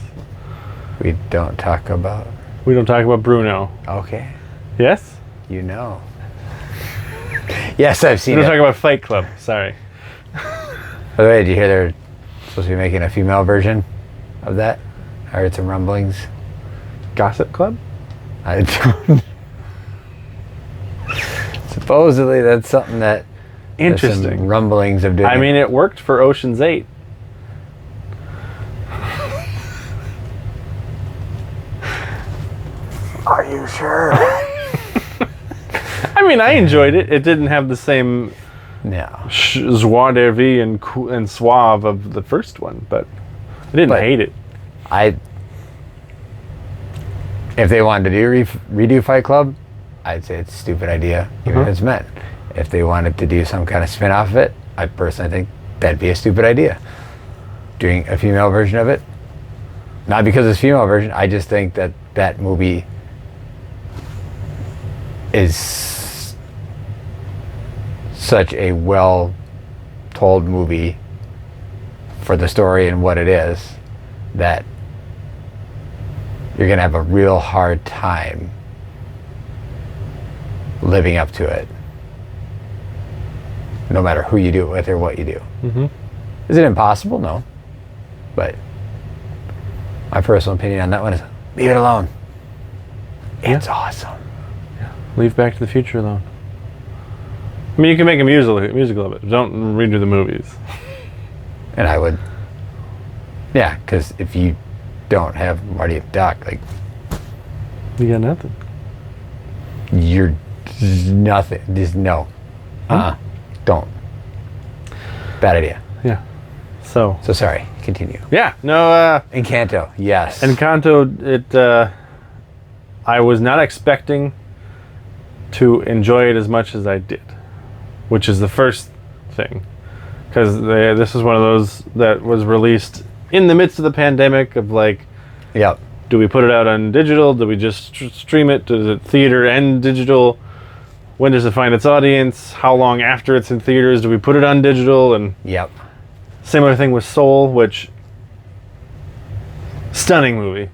Speaker 1: we don't talk about.
Speaker 2: We don't talk about Bruno.
Speaker 1: Okay.
Speaker 2: Yes?
Speaker 1: You know. Yes, I've
Speaker 2: We
Speaker 1: seen
Speaker 2: don't
Speaker 1: it.
Speaker 2: talk about Fight Club. Sorry.
Speaker 1: By the way, did you hear they're supposed to be making a female version of that? I heard some rumblings.
Speaker 2: Gossip Club?
Speaker 1: I don't. Supposedly, that's something that. There's some
Speaker 2: Interesting.
Speaker 1: rumblings of doing.
Speaker 2: I mean, it worked for Ocean's 8.
Speaker 1: Are you sure?
Speaker 2: I mean, I enjoyed it. It didn't have the same
Speaker 1: No.
Speaker 2: joie de vivre and suave of the first one, but I didn't hate it.
Speaker 1: If they wanted to do redo Fight Club, I'd say it's a stupid idea, even if it's meant. If they wanted to do some kind of spin-off of it, I personally think that'd be a stupid idea. Doing a female version of it, not because it's a female version, I just think that that movie is such a well-told movie for the story and what it is, that you're going to have a real hard time living up to it, no matter who you do it with or what you do.
Speaker 2: Mm-hmm.
Speaker 1: Is it impossible? No. But my personal opinion on that one is leave it alone. It's awesome.
Speaker 2: Leave Back to the Future alone. I mean, you can make a musical of it. Don't redo the movies.
Speaker 1: And I would, yeah, because if you don't have Marty McDuck, like,
Speaker 2: You got nothing.
Speaker 1: you're nothing. Just no. Don't. Bad idea.
Speaker 2: Yeah. So
Speaker 1: sorry. Continue.
Speaker 2: yeah, no.
Speaker 1: Encanto. Yes.
Speaker 2: Encanto. I was not expecting to enjoy it as much as I did, which is the first thing, because this is one of those that was released in the midst of the pandemic. Of like,
Speaker 1: Yep.
Speaker 2: do we put it out on digital? Do we just stream it? Does it theater and digital? When does it find its audience? How long after it's in theaters do we put it on digital? And
Speaker 1: Yep.
Speaker 2: similar thing with Soul, which stunning movie.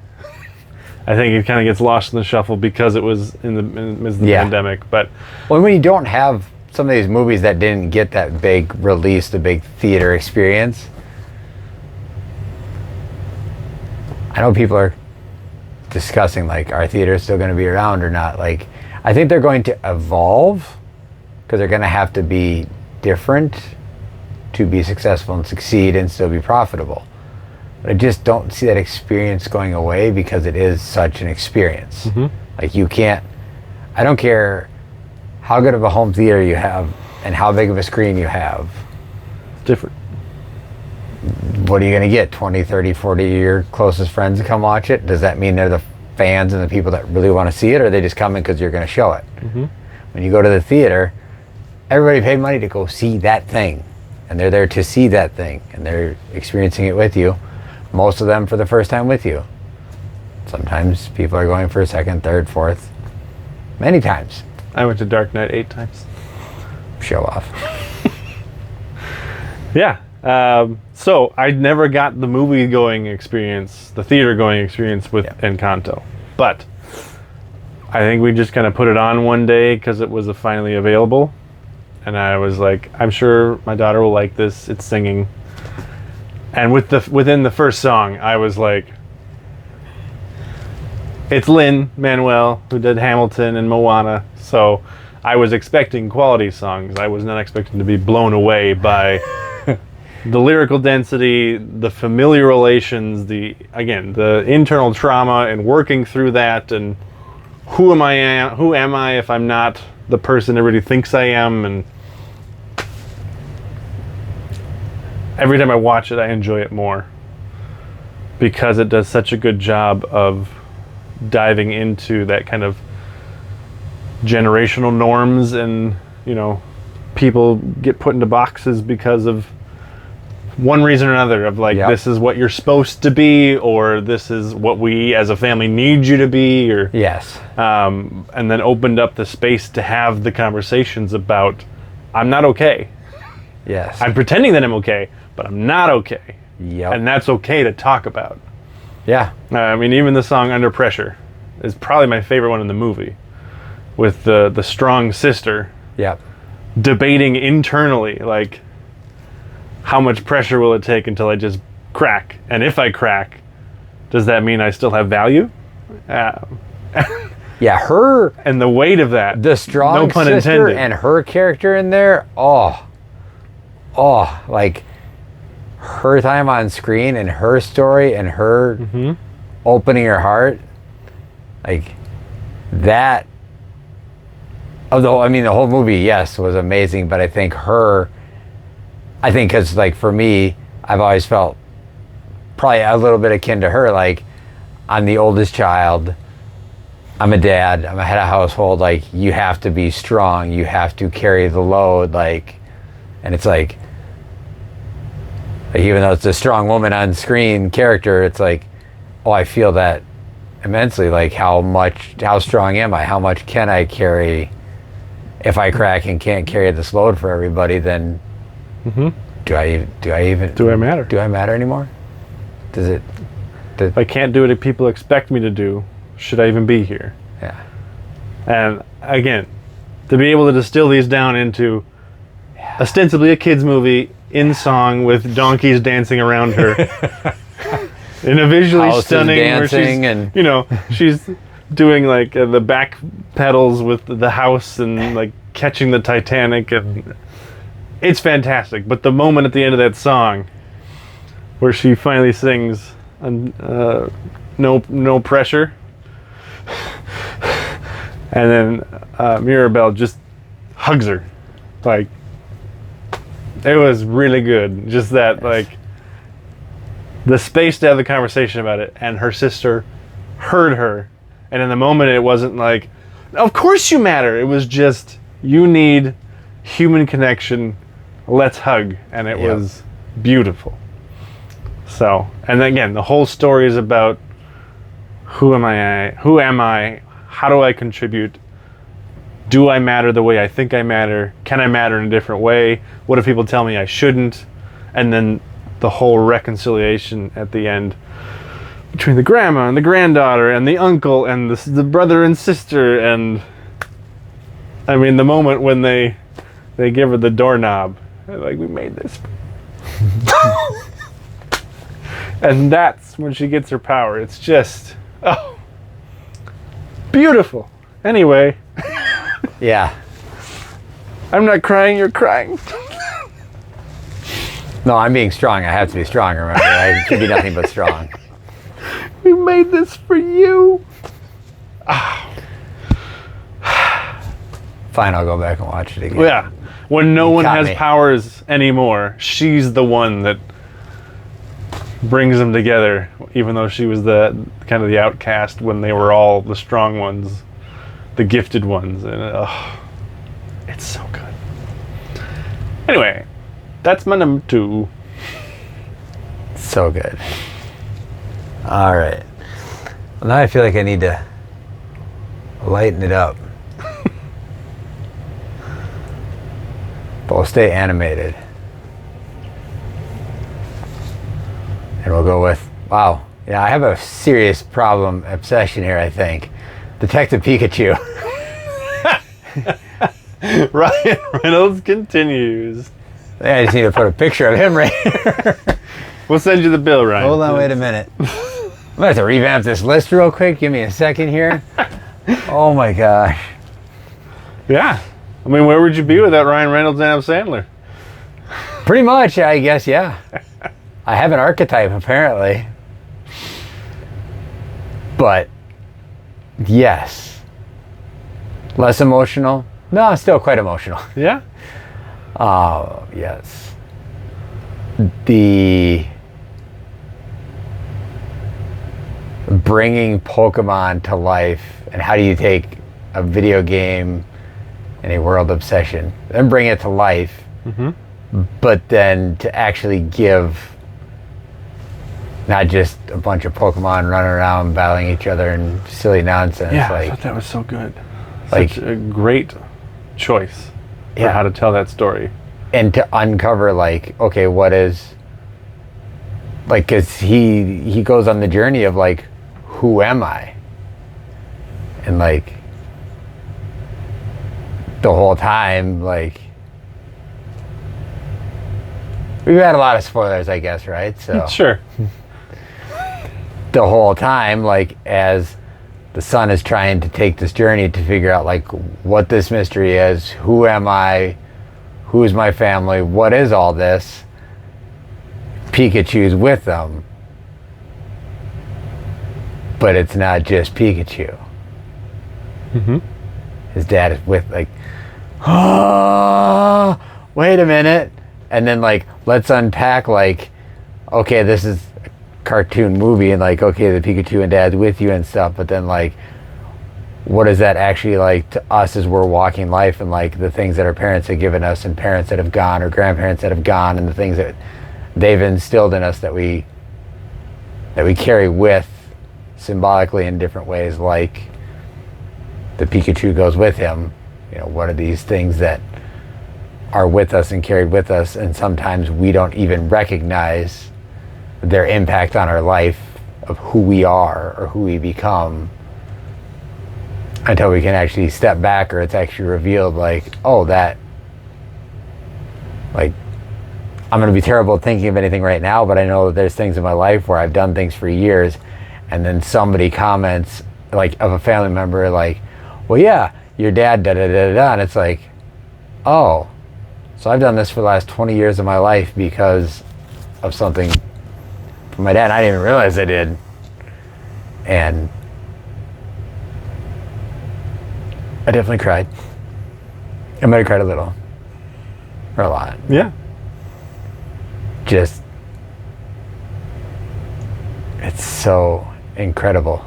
Speaker 2: I think it kind of gets lost in the shuffle because it was in the pandemic. But
Speaker 1: well, when you don't have some of these movies that didn't get that big release, the big theater experience, I know people are discussing like, are theaters still going to be around or not? Like, I think they're going to evolve because they're going to have to be different to be successful and succeed and still be profitable. But I just don't see that experience going away because it is such an experience.
Speaker 2: Mm-hmm.
Speaker 1: Like, you can't, I don't care how good of a home theater you have and how big of a screen you have.
Speaker 2: It's different.
Speaker 1: What are you going to get? 20, 30, 40 of your closest friends to come watch it? Does that mean they're the fans and the people that really want to see it, or are they just coming because you're going to show it?
Speaker 2: Mm-hmm.
Speaker 1: When you go to the theater, everybody paid money to go see that thing, and they're there to see that thing, and they're experiencing it with you. Most of them for the first time with you. Sometimes people are going for a second, third, fourth, many times.
Speaker 2: I went to Dark Knight 8 times.
Speaker 1: Show off.
Speaker 2: Yeah. So I never got the movie going experience, the theater going experience with Encanto. But I think we just kind of put it on one day because it was finally available. And I was like, I'm sure my daughter will like this. It's singing. And within the first song, I was like, it's Lin-Manuel who did Hamilton and Moana. So I was expecting quality songs. I was not expecting to be blown away by the lyrical density, the familiar relations, the internal trauma and working through that, and who am I if I'm not the person everybody thinks I am. And every time I watch it, I enjoy it more because it does such a good job of diving into that kind of generational norms, and people get put into boxes because of one reason or another, of like, this is what you're supposed to be, or this is what we as a family need you to be, or and then opened up the space to have the conversations about, I'm not okay.
Speaker 1: Yes.
Speaker 2: I'm pretending that I'm okay, but I'm not okay.
Speaker 1: Yep.
Speaker 2: And that's okay to talk about.
Speaker 1: Yeah.
Speaker 2: I mean, even the song Under Pressure is probably my favorite one in the movie, with the strong sister debating internally, like, how much pressure will it take until I just crack? And if I crack, does that mean I still have value?
Speaker 1: Yeah, her...
Speaker 2: And the weight of that.
Speaker 1: The strong
Speaker 2: no pun
Speaker 1: sister
Speaker 2: intended.
Speaker 1: And her character in there, like, her time on screen and her story and her opening her heart, like, that... Although, I mean, the whole movie, yes, was amazing, but I think because, like, for me, I've always felt probably a little bit akin to her. Like, I'm the oldest child. I'm a dad. I'm a head of household. Like, you have to be strong. You have to carry the load. Like, and it's like even though it's a strong woman on screen character, it's like, oh, I feel that immensely. Like, how strong am I? How much can I carry? If I crack and can't carry this load for everybody, then do I matter? Do I matter anymore?
Speaker 2: If I can't do what people expect me to do, should I even be here?
Speaker 1: Yeah.
Speaker 2: And again, to be able to distill these down into ostensibly a kids movie in song with donkeys dancing around her in a visually
Speaker 1: Houses
Speaker 2: stunning,
Speaker 1: dancing,
Speaker 2: where she's doing like the back pedals with the house and like catching the Titanic, and it's fantastic. But the moment at the end of that song where she finally sings no pressure, and then Mirabelle just hugs her, like, it was really good. Just that, like, the space to have the conversation about it, and her sister heard her, and in the moment it wasn't like, of course you matter. It was just, you need human connection, let's hug. And it was beautiful. So, and again, the whole story is about who am I, how do I contribute, do I matter the way I think I matter, can I matter in a different way, what if people tell me I shouldn't, and then the whole reconciliation at the end between the grandma and the granddaughter and the uncle and the brother and sister, and I mean the moment when they give her the doorknob, like, we made this. And that's when she gets her power. It's just, oh, beautiful. Anyway.
Speaker 1: Yeah.
Speaker 2: I'm not crying, you're crying.
Speaker 1: No, I'm being strong. I have to be strong, remember. I can be nothing but strong.
Speaker 2: We made this for you.
Speaker 1: Fine, I'll go back and watch it again.
Speaker 2: Yeah. When no one has
Speaker 1: me.
Speaker 2: powers anymore, she's the one that brings them together, even though she was the kind of the outcast when they were all the strong ones, the gifted ones. And it's so good. Anyway, that's my number 2.
Speaker 1: So good. All right. Well, now I feel like I need to lighten it up. But we'll stay animated. And we'll go with, wow, yeah, I have a serious problem, obsession here, I think. Detective Pikachu.
Speaker 2: Ryan Reynolds continues.
Speaker 1: I just need to put a picture of him right here.
Speaker 2: We'll send you the bill, Ryan.
Speaker 1: Hold on, wait a minute. I'm gonna have to revamp this list real quick. Give me a second here. Oh my gosh.
Speaker 2: Yeah. I mean, where would you be without Ryan Reynolds and Adam Sandler?
Speaker 1: Pretty much, I guess, yeah. I have an archetype, apparently. But, yes. Less emotional? No, still quite emotional.
Speaker 2: Yeah?
Speaker 1: Oh, yes. The bringing Pokemon to life, and how do you take a video game and a world obsession and bring it to life, but then to actually give not just a bunch of Pokemon running around battling each other and silly nonsense.
Speaker 2: Yeah,
Speaker 1: like,
Speaker 2: I thought that was so good.
Speaker 1: Like,
Speaker 2: Such a great choice for
Speaker 1: Yeah.
Speaker 2: how to tell that story.
Speaker 1: and to uncover, like, okay, what is, like, because he goes on the journey of, like, who am I? And, like, the whole time, like, we've had a lot of spoilers, I guess, right? So
Speaker 2: Sure.
Speaker 1: the whole time, like, as the son is trying to take this journey to figure out, like, what this mystery is, who am I, who's my family, what is all this, Pikachu's with them. But it's not just Pikachu. His dad is with, like, oh, wait a minute. And then, like, let's unpack, like, okay, this is a cartoon movie, and, like, okay, the Pikachu and dad's with you and stuff, but then, like, what is that actually like to us as we're walking life, and, like, the things that our parents have given us, and parents that have gone, or grandparents that have gone, and the things that they've instilled in us that we carry with symbolically in different ways, like the Pikachu goes with him. You know, what are these things that are with us and carried with us, and sometimes we don't even recognize their impact on our life of who we are or who we become until we can actually step back, or it's actually revealed, like, oh, that, like, I'm going to be terrible at thinking of anything right now, but I know that there's things in my life where I've done things for years, and then somebody comments, like, of a family member, like, well, yeah, your dad da-da-da-da-da, and it's like, oh, so I've done this for the last 20 years of my life because of something from my dad, and I didn't even realize I did. And I definitely cried. I might have cried a little. Or a lot.
Speaker 2: Yeah.
Speaker 1: Just, it's so incredible.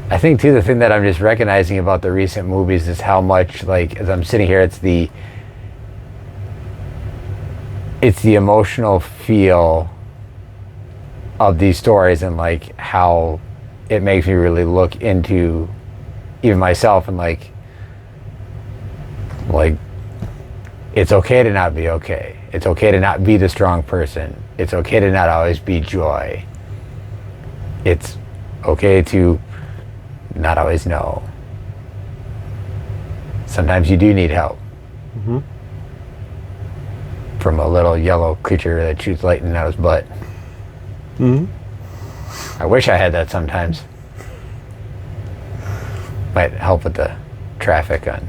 Speaker 1: I think too, the thing that I'm just recognizing about the recent movies is how much, like, as I'm sitting here, it's the emotional feel of these stories, and, like, how it makes me really look into even myself, and like It's okay to not be okay. It's okay to not be the strong person. It's okay to not always be joy. It's okay to not always know. Sometimes you do need help.
Speaker 2: Mm-hmm.
Speaker 1: From a little yellow creature that shoots lightning out his butt.
Speaker 2: Mm-hmm.
Speaker 1: I wish I had that sometimes. Might help with the traffic on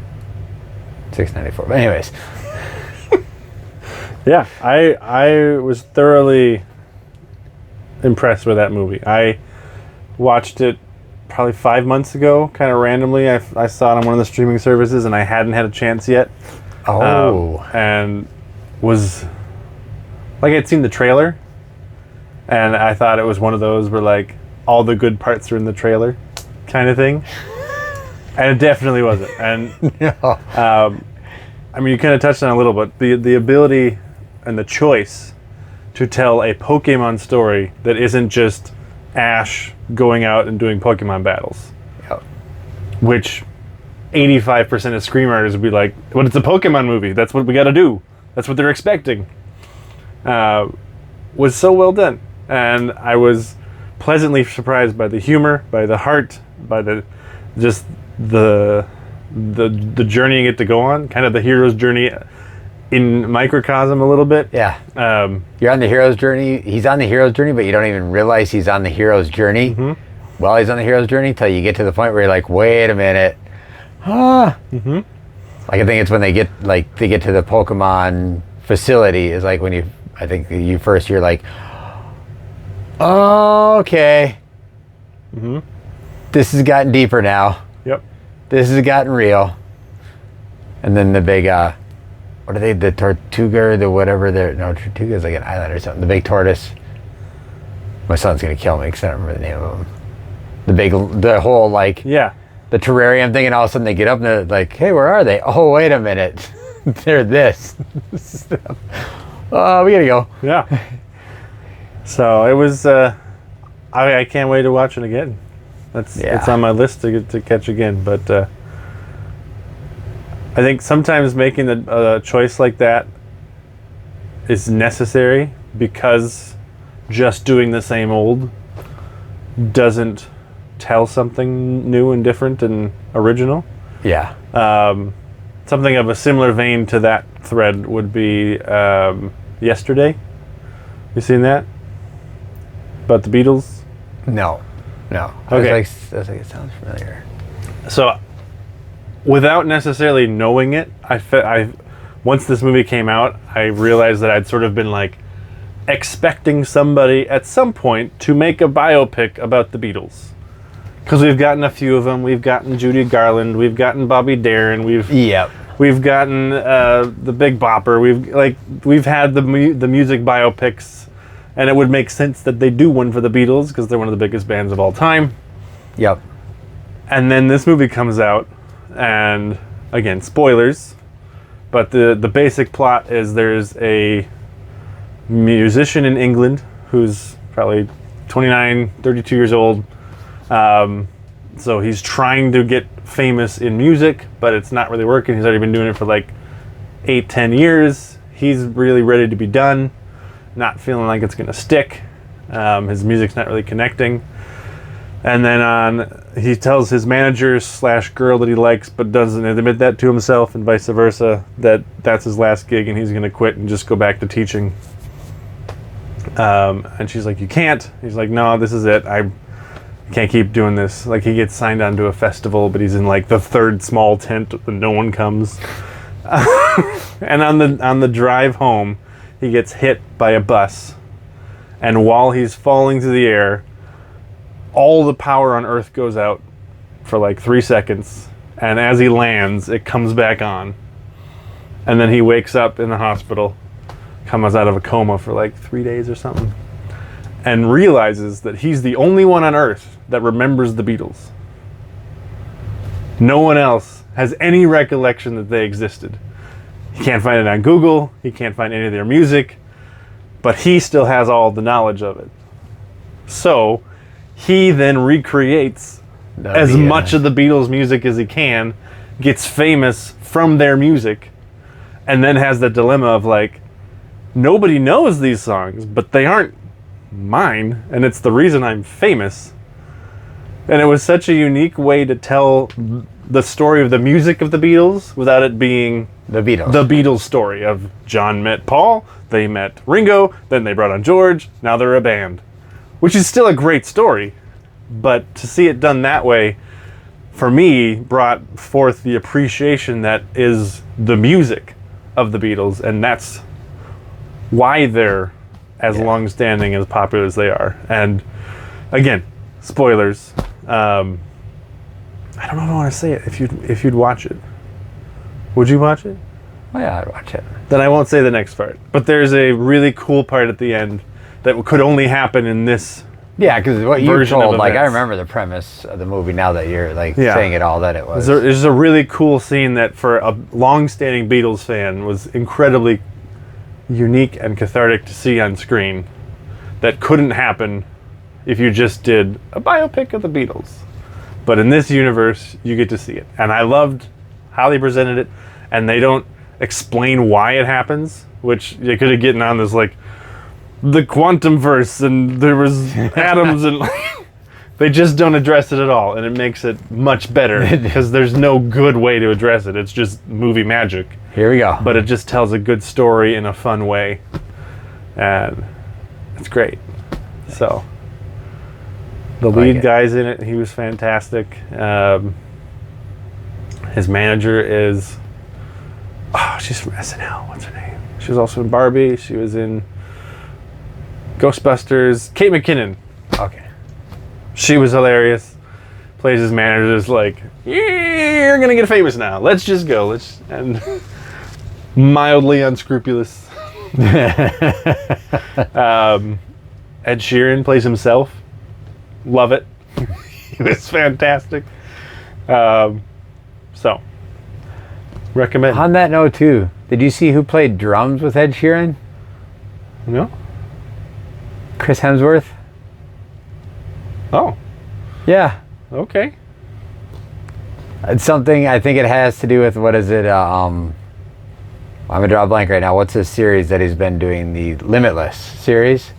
Speaker 1: 694. But anyways.
Speaker 2: Yeah, I was thoroughly impressed with that movie. I watched it probably 5 months ago, kind of randomly. I saw it on one of the streaming services, and I hadn't had a chance yet.
Speaker 1: Oh.
Speaker 2: And was like, I'd seen the trailer, and I thought it was one of those where like all the good parts are in the trailer, kind of thing. And it definitely wasn't. And
Speaker 1: No.
Speaker 2: I mean, you kind of touched on it a little, but the ability and the choice to tell a Pokemon story that isn't just Ash going out and doing Pokemon battles,
Speaker 1: Yep.
Speaker 2: which 85% of screamers would be like, well, it's a Pokemon movie. That's what we got to do. That's what they're expecting. Was so well done. And I was pleasantly surprised by the humor, by the heart, by the journey you get to go on, kind of the hero's journey in microcosm a little bit.
Speaker 1: Yeah. You're on the hero's journey. He's on the hero's journey, but you don't even realize he's on the hero's journey.
Speaker 2: Mm-hmm.
Speaker 1: While he's on the hero's journey, till you get to the point where you're like, wait a minute.
Speaker 2: Mm-hmm.
Speaker 1: Like, I think it's when they get to the Pokemon facility is like when you're like, oh, okay.
Speaker 2: Mm-hmm.
Speaker 1: This has gotten deeper now.
Speaker 2: Yep.
Speaker 1: This has gotten real. And then the big, what are they, the Tortuga or the whatever no, Tortuga is like an island or something. The big tortoise. My son's going to kill me because I don't remember the name of them. The whole, like,
Speaker 2: Yeah.
Speaker 1: the terrarium thing, and all of a sudden they get up and they're like, hey, where are they? Oh, wait a minute. They're this. Oh, we got to go.
Speaker 2: Yeah. So it was, I can't wait to watch it again. It's on my list to catch again, but I think sometimes making a choice like that is necessary because just doing the same old doesn't tell something new and different and original.
Speaker 1: Yeah.
Speaker 2: Something of a similar vein to that thread would be Yesterday. You seen that? About the Beatles?
Speaker 1: No.
Speaker 2: Okay.
Speaker 1: I was like, it sounds familiar.
Speaker 2: So, without necessarily knowing it, once this movie came out, I realized that I'd sort of been like expecting somebody at some point to make a biopic about the Beatles. Because we've gotten a few of them. We've gotten Judy Garland. We've gotten Bobby Darin. We've gotten the Big Bopper. We've had the music biopics. And it would make sense that they do one for the Beatles because they're one of the biggest bands of all time.
Speaker 1: Yep.
Speaker 2: And then this movie comes out, and again, spoilers, but the basic plot is there's a musician in England who's probably 29, 32 years old. So he's trying to get famous in music, but it's not really working. He's already been doing it for like 8-10 years. He's really ready to be done. Not feeling like it's going to stick. His music's not really connecting. And then he tells his manager / girl that he likes but doesn't admit that to himself, and vice versa, that's his last gig and he's going to quit and just go back to teaching. And she's like, you can't. He's like, no, this is it. I can't keep doing this. Like, he gets signed onto a festival, but he's in like the third small tent and no one comes. And on the drive home, he gets hit by a bus, and while he's falling through the air, all the power on Earth goes out for like 3 seconds, and as he lands, it comes back on. And then he wakes up in the hospital, comes out of a coma for like 3 days or something, and realizes that he's the only one on Earth that remembers the Beatles. No one else has any recollection that they existed. He can't find it on Google. He can't find any of their music. But he still has all the knowledge of it. So he then recreates as much of the Beatles music as he can, gets famous from their music, and then has the dilemma of like, nobody knows these songs, but they aren't mine, and it's the reason I'm famous. And it was such a unique way to tell the story of the music of the Beatles without it being
Speaker 1: The Beatles.
Speaker 2: the Beatles story of John met Paul, they met Ringo, then they brought on George, now they're a band. Which is still a great story, but to see it done that way, for me, brought forth the appreciation that is the music of the Beatles, and that's why they're as long-standing, as popular as they are. And again, spoilers. I don't know if I want to say it. If you'd watch it, would you watch it?
Speaker 1: Oh yeah, I'd watch it.
Speaker 2: Then I won't say the next part. But there's a really cool part at the end that could only happen in this.
Speaker 1: Yeah, because what you
Speaker 2: Version of
Speaker 1: told, like, I
Speaker 2: events.
Speaker 1: remember the premise of the movie now that you're, like,
Speaker 2: Yeah.
Speaker 1: saying it all that it was.
Speaker 2: There's a really cool scene that for a long-standing Beatles fan was incredibly unique and cathartic to see on screen that couldn't happen if you just did a biopic of the Beatles. But in this universe, you get to see it. And I loved how they presented it, and they don't explain why it happens, which they could have gotten on this, like, the quantum verse, and there was atoms, and they just don't address it at all, and it makes it much better, because there's no good way to address it. It's just movie magic.
Speaker 1: Here we go.
Speaker 2: But it just tells a good story in a fun way, and it's great. So the lead guy's in it. He was fantastic. His manager is she's from SNL. What's her name? She was also in Barbie. She was in Ghostbusters. Kate McKinnon.
Speaker 1: Okay.
Speaker 2: She was hilarious. Plays his manager, is like, you're gonna get famous now. Let's just go. And mildly unscrupulous. Ed Sheeran plays himself. Love it. He was fantastic. So, recommend.
Speaker 1: On that note, too, did you see who played drums with Ed Sheeran?
Speaker 2: No?
Speaker 1: Chris Hemsworth.
Speaker 2: Oh,
Speaker 1: Yeah.
Speaker 2: okay.
Speaker 1: It's something, I think it has to do with, what is it, I'm gonna draw a blank right now. What's this series that he's been doing, the Limitless series?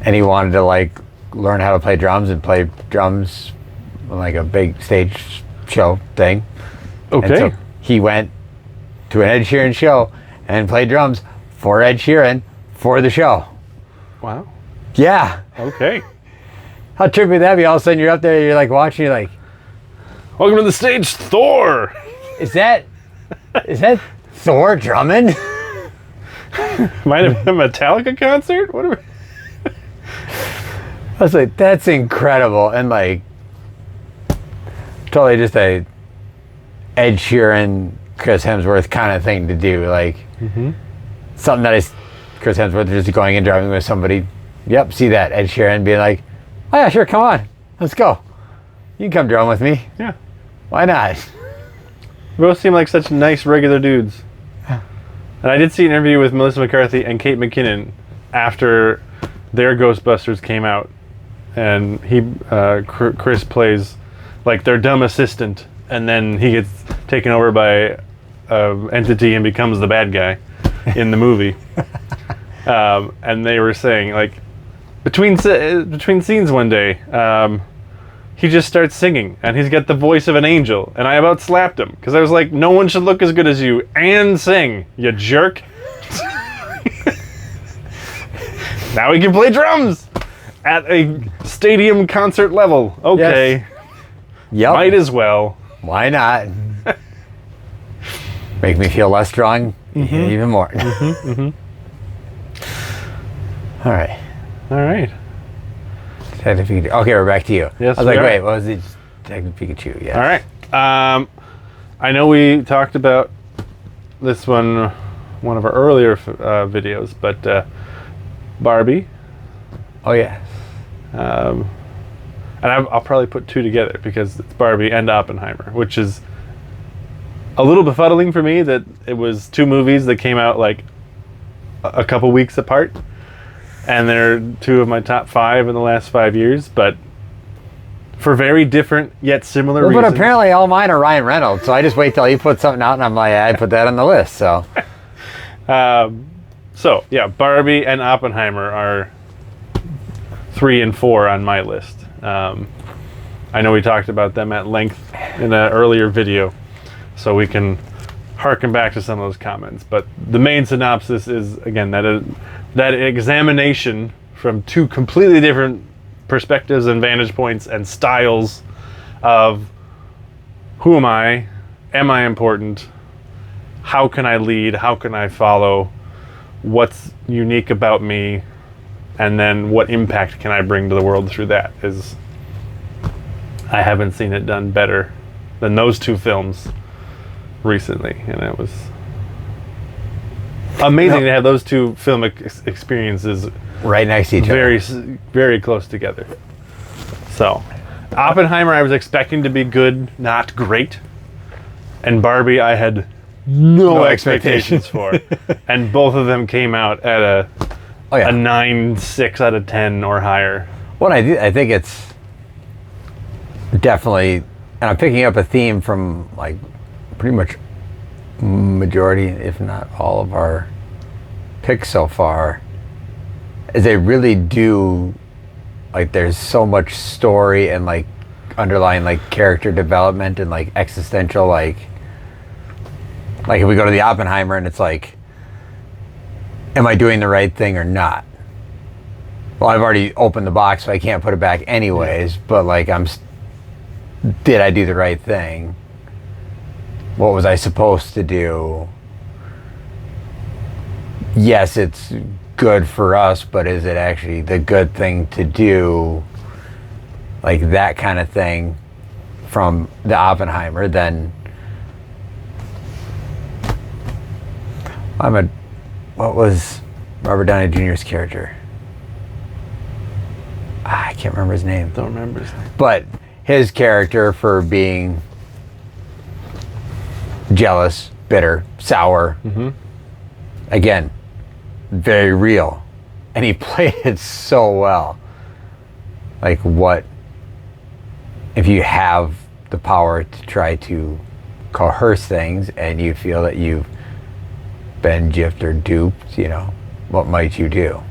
Speaker 1: And he wanted to, like, learn how to play drums and play drums on, like, a big stage show thing.
Speaker 2: Okay.
Speaker 1: And so he went to an Ed Sheeran show and played drums for Ed Sheeran for the show.
Speaker 2: Wow.
Speaker 1: Yeah.
Speaker 2: Okay.
Speaker 1: How trippy would that be? All of a sudden you're up there, you're like watching, you're like,
Speaker 2: Welcome to the stage, Thor.
Speaker 1: is that Thor drumming?
Speaker 2: Might have been a Metallica concert? What are we...
Speaker 1: I was like, that's incredible. And like, totally just a Ed Sheeran, Chris Hemsworth kind of thing to do. Like, something that is Chris Hemsworth just going and driving with somebody. Yep, see that. Ed Sheeran being like, oh yeah, sure, come on. Let's go. You can come drum with me.
Speaker 2: Yeah.
Speaker 1: Why not?
Speaker 2: They both seem like such nice, regular dudes. And I did see an interview with Melissa McCarthy and Kate McKinnon after their Ghostbusters came out. And Chris plays like their dumb assistant, and then he gets taken over by an entity and becomes the bad guy in the movie. And they were saying, like, between scenes one day, he just starts singing, and he's got the voice of an angel, and I about slapped him, because I was like, no one should look as good as you and sing, you jerk. Now he can play drums at a stadium concert level. Okay.
Speaker 1: Yep.
Speaker 2: Might as well.
Speaker 1: Why not? Make me feel less strong even more. All right.
Speaker 2: All right.
Speaker 1: Detective Pikachu. Okay, we're back to you.
Speaker 2: Yes,
Speaker 1: I was
Speaker 2: we
Speaker 1: like,
Speaker 2: are.
Speaker 1: wait, what was it? Detective Pikachu, yeah.
Speaker 2: All right. I know we talked about this one of our earlier videos, but Barbie.
Speaker 1: Oh, yeah.
Speaker 2: And I'll probably put two together because it's Barbie and Oppenheimer, which is a little befuddling for me that it was two movies that came out like a couple weeks apart. And they're two of my top 5 in the last 5 years, but for very different yet similar
Speaker 1: Well, but
Speaker 2: reasons.
Speaker 1: apparently all mine are Ryan Reynolds, so I just wait till he puts something out, and I'm like, I put that on the list. So
Speaker 2: So yeah, Barbie and Oppenheimer are 3 and 4 on my list. I know we talked about them at length in an earlier video, so we can harken back to some of those comments. But the main synopsis is, again, that examination from 2 completely different perspectives and vantage points and styles of who am I important, how can I lead, how can I follow, what's unique about me, and then what impact can I bring to the world through that. I haven't seen it done better than those 2 films recently, and it was amazing to have those 2 film experiences
Speaker 1: right next to each other.
Speaker 2: Very close together. So, Oppenheimer I was expecting to be good, not great, and Barbie I had no expectations for, and both of them came out at a 9.6 out of 10 or higher.
Speaker 1: Well, I think it's definitely, and I'm picking up a theme from like pretty much majority, if not all of our picks so far, is they really do, like, there's so much story and like underlying like character development and like existential, like if we go to the Oppenheimer and it's like, am I doing the right thing or not? Well, I've already opened the box, so I can't put it back anyways, but like did I do the right thing? What was I supposed to do? Yes, it's good for us, but is it actually the good thing to do? Like that kind of thing from the Oppenheimer. Then what was Robert Downey Jr.'s character? I can't remember his name.
Speaker 2: Don't remember his name.
Speaker 1: But his character for being jealous, bitter, sour, again, very real. And he played it so well. Like, what if you have the power to try to coerce things and you feel that you've been gypped or duped, what might you do?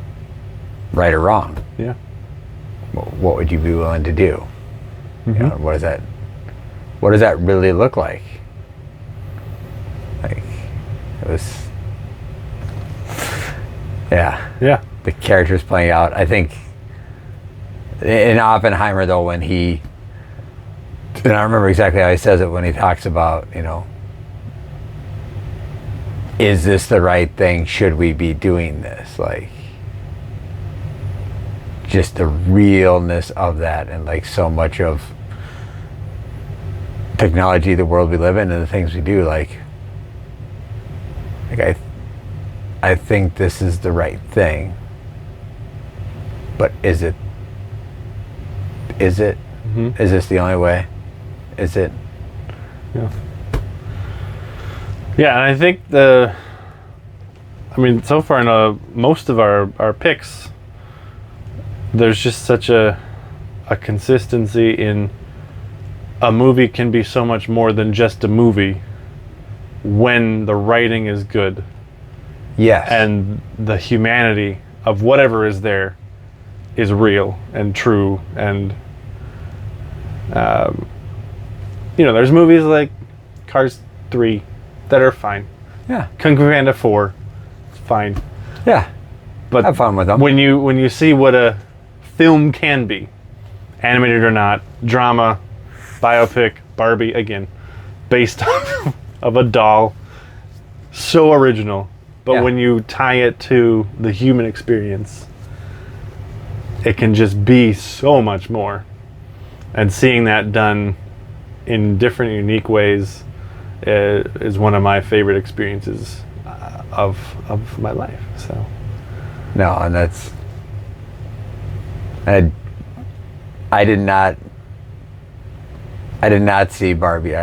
Speaker 1: Right or wrong?
Speaker 2: Yeah.
Speaker 1: What would you be willing to do? What does that really look like? Like, it was,
Speaker 2: Yeah.
Speaker 1: the characters playing out. I think in Oppenheimer, though, when and I remember exactly how he says it when he talks about, is this the right thing? Should we be doing this? Like, just the realness of that, and like so much of technology, the world we live in, and the things we do. Like I think this is the right thing, but is it? Is this the only way? Is it?
Speaker 2: Yeah. Yeah, and I think so far in most of our picks, there's just such a consistency in a movie can be so much more than just a movie when the writing is good.
Speaker 1: Yes.
Speaker 2: And the humanity of whatever is there is real and true. And, there's movies like Cars 3 that are fine.
Speaker 1: Yeah.
Speaker 2: Kung Fu Panda 4, it's fine.
Speaker 1: Yeah.
Speaker 2: But
Speaker 1: have fun with them.
Speaker 2: When you see what a film can be, animated or not, drama, biopic, Barbie, again, based off of a doll, so original. But when you tie it to the human experience, it can just be so much more. And seeing that done in different, unique ways is one of my favorite experiences of my life. So.
Speaker 1: No, and that's. I did not see Barbie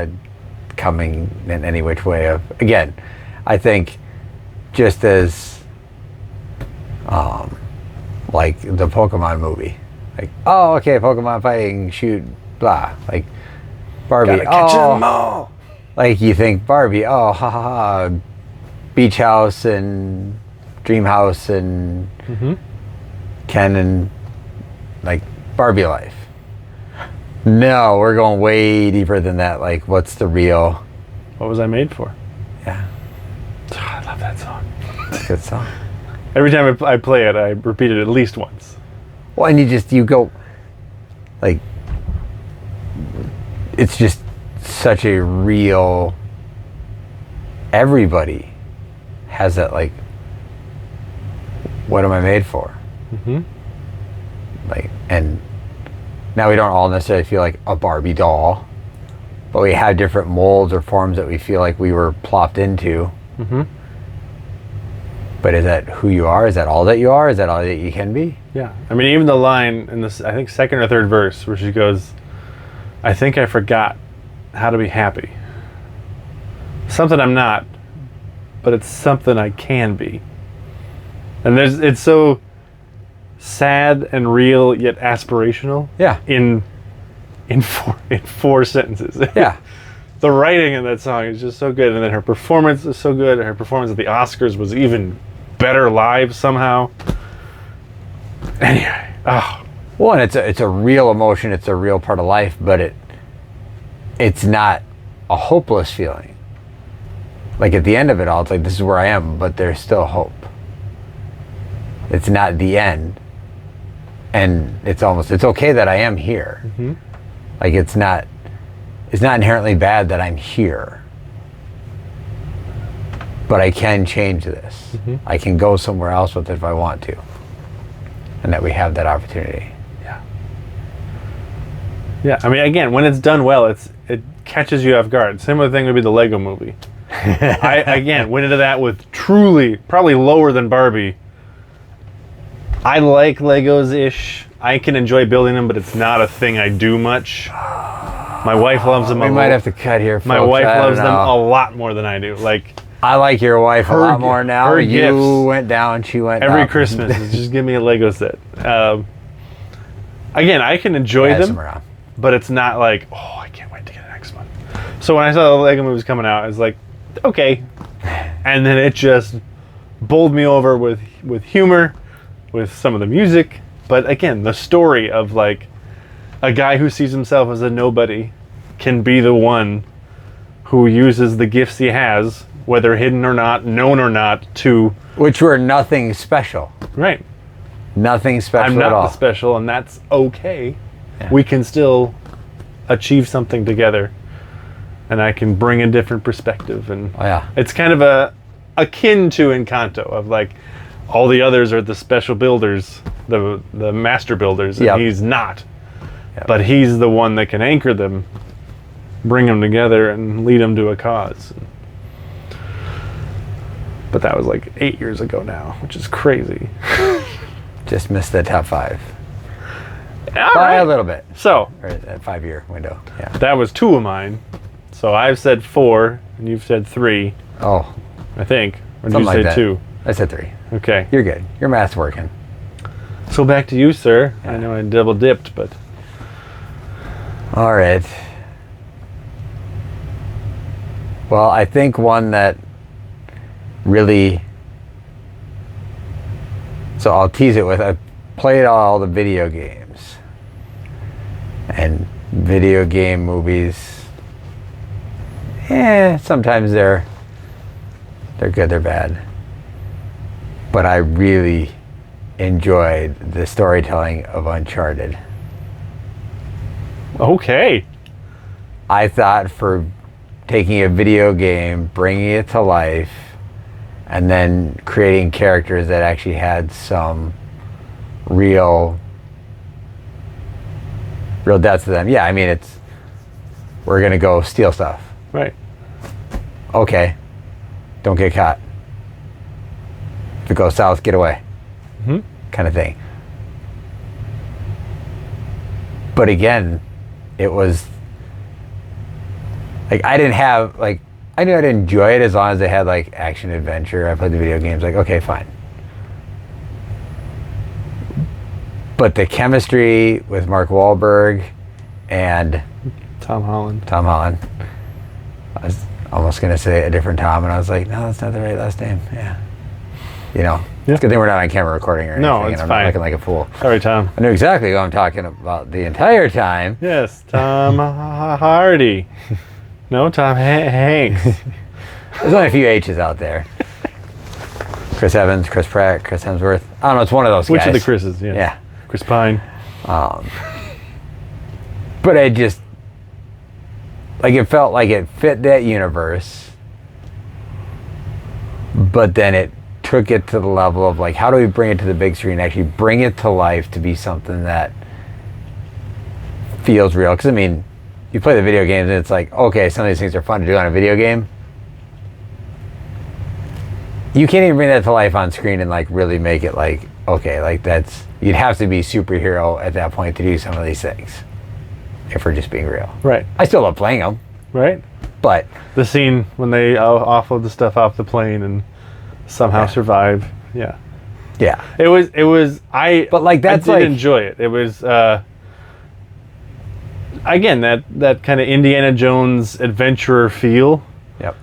Speaker 1: coming in any which way. Again, I think just as like the Pokemon movie, like, oh, okay, Pokemon fighting, shoot blah. Like Barbie,
Speaker 2: Gotta catch 'em all.
Speaker 1: like you think Barbie, oh, ha ha ha, beach house and dream house and Ken and like Barbie life. No, we're going way deeper than that. Like, what's the real?
Speaker 2: What was I made for?
Speaker 1: Yeah,
Speaker 2: Oh, I love that song.
Speaker 1: it's a good song.
Speaker 2: Every time I play it, I repeat it at least once.
Speaker 1: Well, and you go, like, it's just such a real. Everybody has that, like, what am I made for? Like, and now we don't all necessarily feel like a Barbie doll, but we have different molds or forms that we feel like we were plopped into. But is that who you are? Is that all that you are? Is that all that you can be?
Speaker 2: Yeah. I mean, even the line in this, I think, second or third verse where she goes, I think I forgot how to be happy. Something I'm not, but it's something I can be. And it's so sad and real yet aspirational.
Speaker 1: Yeah.
Speaker 2: In four sentences.
Speaker 1: Yeah.
Speaker 2: The writing in that song is just so good, and then her performance is so good, and her performance at the Oscars was even better live somehow. Anyway,
Speaker 1: Well, and it's a real emotion. It's a real part of life, but it's not a hopeless feeling. Like at the end of it all, it's like, this is where I am, but there's still hope. It's not the end, and it's okay that I am here. Like it's not inherently bad that I'm here, but I can change this. I can go somewhere else with it if I want to, and that we have that opportunity.
Speaker 2: Yeah. I mean, again, when it's done well, it catches you off guard. Similar thing would be the Lego Movie. I again went into that with truly probably lower than Barbie. I like Legos-ish. I can enjoy building them, but it's not a thing I do much. My wife loves them.
Speaker 1: We might have to cut here, folks.
Speaker 2: My wife
Speaker 1: I don't
Speaker 2: loves them
Speaker 1: know.
Speaker 2: a lot more than I do. Like,
Speaker 1: I like your wife a lot more now.
Speaker 2: her
Speaker 1: You
Speaker 2: gifts
Speaker 1: went down, she went
Speaker 2: every
Speaker 1: up.
Speaker 2: Christmas is just give me a Lego set. Again, I can enjoy
Speaker 1: Pass
Speaker 2: them,
Speaker 1: around.
Speaker 2: but it's not like, oh, I can't wait to get the next one. So when I saw the Lego movies coming out, I was like, okay. And then it just bowled me over with humor, with some of the music. But again, the story of like a guy who sees himself as a nobody can be the one who uses the gifts he has, whether hidden or not, known or not, to...
Speaker 1: Which were nothing special.
Speaker 2: Right.
Speaker 1: Nothing special
Speaker 2: I'm
Speaker 1: at all.
Speaker 2: not the special, and that's okay.
Speaker 1: Yeah.
Speaker 2: We can still achieve something together, and I can bring a different perspective. And
Speaker 1: Oh, yeah.
Speaker 2: it's kind of akin to Encanto, of like all the others are the special builders, the master builders, and
Speaker 1: Yep.
Speaker 2: he's not.
Speaker 1: Yep.
Speaker 2: But he's the one that can anchor them, bring them together, and lead them to a cause. But that was like 8 years ago now, which is crazy.
Speaker 1: Just missed the top 5.
Speaker 2: All
Speaker 1: By
Speaker 2: right.
Speaker 1: a little bit.
Speaker 2: So
Speaker 1: Or that 5-year window. Yeah.
Speaker 2: that was 2 of mine. So I've said 4, and you've said 3,
Speaker 1: Oh,
Speaker 2: I think. Or did
Speaker 1: something
Speaker 2: you
Speaker 1: like
Speaker 2: say
Speaker 1: that.
Speaker 2: 2?
Speaker 1: I said 3.
Speaker 2: Okay.
Speaker 1: You're good. Your math's working.
Speaker 2: So back to you, sir.
Speaker 1: Yeah.
Speaker 2: I know I double dipped, but
Speaker 1: All right. Well, I think one that really... So I'll tease it with, I played all the video games. And video game movies, sometimes they're good, they're bad. But I really enjoyed the storytelling of Uncharted.
Speaker 2: okay.
Speaker 1: I thought for taking a video game, bringing it to life, and then creating characters that actually had some real depth to them. Yeah, I mean, we're gonna go steal stuff.
Speaker 2: Right.
Speaker 1: Okay, don't get caught. If it goes south, get away. Kind of thing. But again, it was like I knew I'd enjoy it as long as they had like action adventure. I played the video games, like, okay, fine. But the chemistry with Mark Wahlberg and
Speaker 2: Tom Holland.
Speaker 1: Tom Holland. I was almost going to say a different Tom, and I was like, no, that's not the right last name. Yeah. You know,
Speaker 2: Yeah.
Speaker 1: it's a good thing we're not on camera recording or anything.
Speaker 2: No, it's
Speaker 1: and I'm
Speaker 2: fine.
Speaker 1: not looking like a fool.
Speaker 2: Sorry, Tom.
Speaker 1: I knew exactly who I'm talking about the entire time.
Speaker 2: Yes, Tom Hardy. No, Tom Hanks.
Speaker 1: There's only a few H's out there. Chris Evans, Chris Pratt, Chris Hemsworth. I don't know, it's one of those
Speaker 2: Which
Speaker 1: guys.
Speaker 2: of the Chris's? Yeah.
Speaker 1: Yeah.
Speaker 2: Chris Pine.
Speaker 1: But I just, like, it felt like it fit that universe, but then it took it to the level of, like, how do we bring it to the big screen, actually bring it to life to be something that feels real? Because, I mean, you play the video games and it's like, okay, some of these things are fun to do on a video game. You can't even bring that to life on screen and, like, really make it, like, okay, like, that's, you'd have to be superhero at that point to do some of these things, if we're just being real.
Speaker 2: Right.
Speaker 1: I still love playing them,
Speaker 2: Right.
Speaker 1: but
Speaker 2: The scene when they offload the stuff off the plane and somehow survive. Yeah.
Speaker 1: yeah.
Speaker 2: It was.
Speaker 1: But, like, that's,
Speaker 2: I did
Speaker 1: like,
Speaker 2: enjoy it. It was. Again, that kind of Indiana Jones adventurer feel
Speaker 1: yep.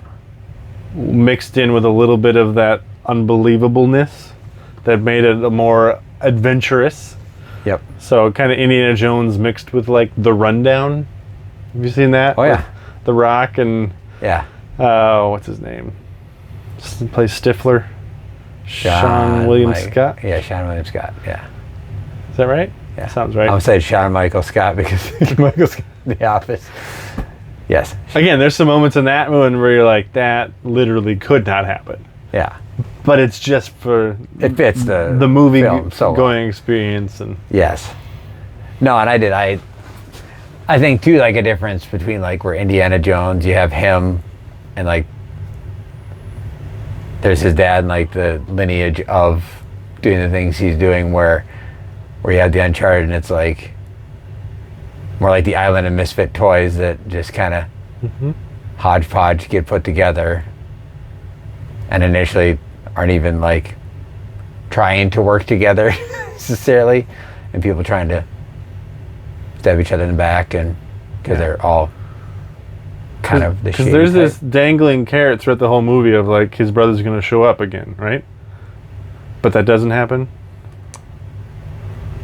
Speaker 2: mixed in with a little bit of that unbelievableness that made it a more adventurous.
Speaker 1: Yep.
Speaker 2: So kind of Indiana Jones mixed with like The Rundown. Have you seen that?
Speaker 1: Oh, yeah.
Speaker 2: With The Rock and
Speaker 1: Yeah.
Speaker 2: what's his name? Plays Stifler. Sean William
Speaker 1: Mike-
Speaker 2: Scott.
Speaker 1: Yeah, Sean William Scott. Yeah.
Speaker 2: Is that right?
Speaker 1: Yeah.
Speaker 2: Sounds right.
Speaker 1: I'm saying Sean Michael Scott because Michael Scott in The Office. Yes.
Speaker 2: Again, there's some moments in that one where you're like, that literally could not happen.
Speaker 1: Yeah.
Speaker 2: But it's just for
Speaker 1: It fits the
Speaker 2: movie
Speaker 1: film so well.
Speaker 2: going experience and
Speaker 1: Yes. No, and I think too, like, a difference between, like, where Indiana Jones, you have him and, like, there's his dad and, like, the lineage of doing the things he's doing, where you have the Uncharted and it's like more like the island of misfit toys that just kind of hodgepodge get put together and initially aren't even, like, trying to work together necessarily, and people trying to stab each other in the back, and because they're all kind of the
Speaker 2: because
Speaker 1: shady
Speaker 2: there's
Speaker 1: type.
Speaker 2: this dangling carrot throughout the whole movie of like his brother's going to show up again, right? But that doesn't happen,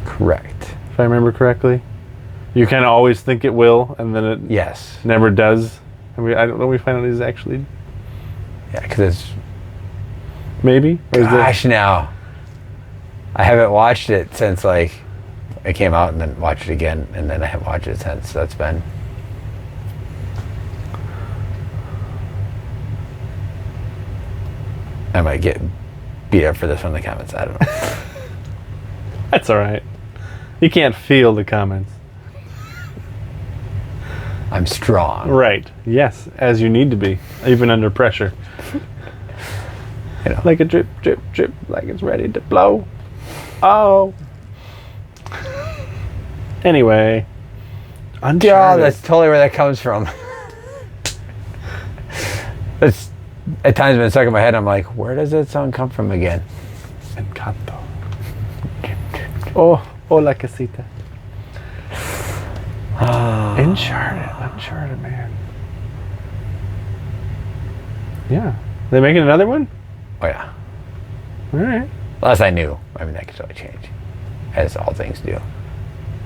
Speaker 1: Correct.
Speaker 2: if I remember correctly. You kind of always think it will, and then it
Speaker 1: Yes.
Speaker 2: never does. I don't know. We find out he's actually
Speaker 1: Yeah, because it's
Speaker 2: maybe. Or is
Speaker 1: gosh now. I haven't watched it since, like, it came out, and then watched it again, and then I haven't watched it since. So that's been. I might get beat up for this one in the comments. I don't know.
Speaker 2: That's all right. You can't feel the comments.
Speaker 1: I'm strong.
Speaker 2: Right. Yes, as you need to be, even under pressure.
Speaker 1: You know.
Speaker 2: Like a drip, drip, drip, like it's ready to blow. Oh. Anyway.
Speaker 1: Yeah,
Speaker 2: Uncharted.
Speaker 1: that's totally where that comes from. That's at times been stuck in my head. I'm like, where does that song come from again?
Speaker 2: Encanto. Oh, hola casita. Uncharted, man. Yeah. They making another one?
Speaker 1: Oh yeah.
Speaker 2: All right.
Speaker 1: Last I knew. I mean, that could totally change, as all things do.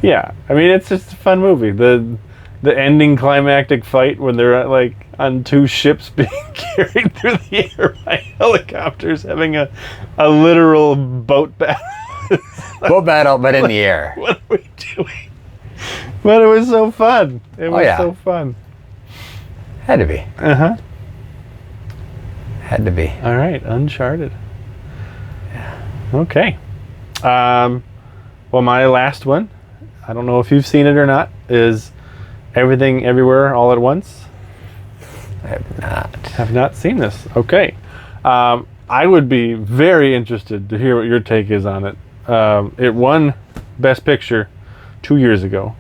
Speaker 2: Yeah. I mean, it's just a fun movie. The ending climactic fight when they're like on two ships being carried through the air by helicopters, having a literal boat battle.
Speaker 1: Boat battle, but in the air.
Speaker 2: What are we doing? But it was so fun. It was
Speaker 1: yeah.
Speaker 2: so fun.
Speaker 1: Had to be.
Speaker 2: Uh-huh.
Speaker 1: Had to be.
Speaker 2: All right, Uncharted. Yeah. Okay. Well, my last one, I don't know if you've seen it or not, is Everything Everywhere All at Once.
Speaker 1: I have not.
Speaker 2: Have not seen this. Okay. I would be very interested to hear what your take is on it. It won Best Picture 2 years ago.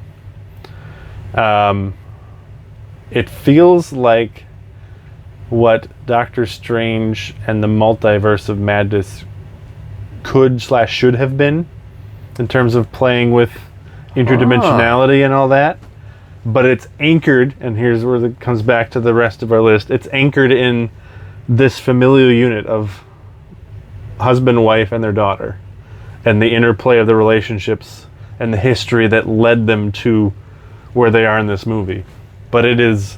Speaker 2: It feels like what Doctor Strange and the Multiverse of Madness could/should have been in terms of playing with interdimensionality and all that. but it's anchored, and here's where it comes back to the rest of our list. It's anchored in this familial unit of husband, wife, and their daughter, and the interplay of the relationships and the history that led them to where they are in this movie. But it is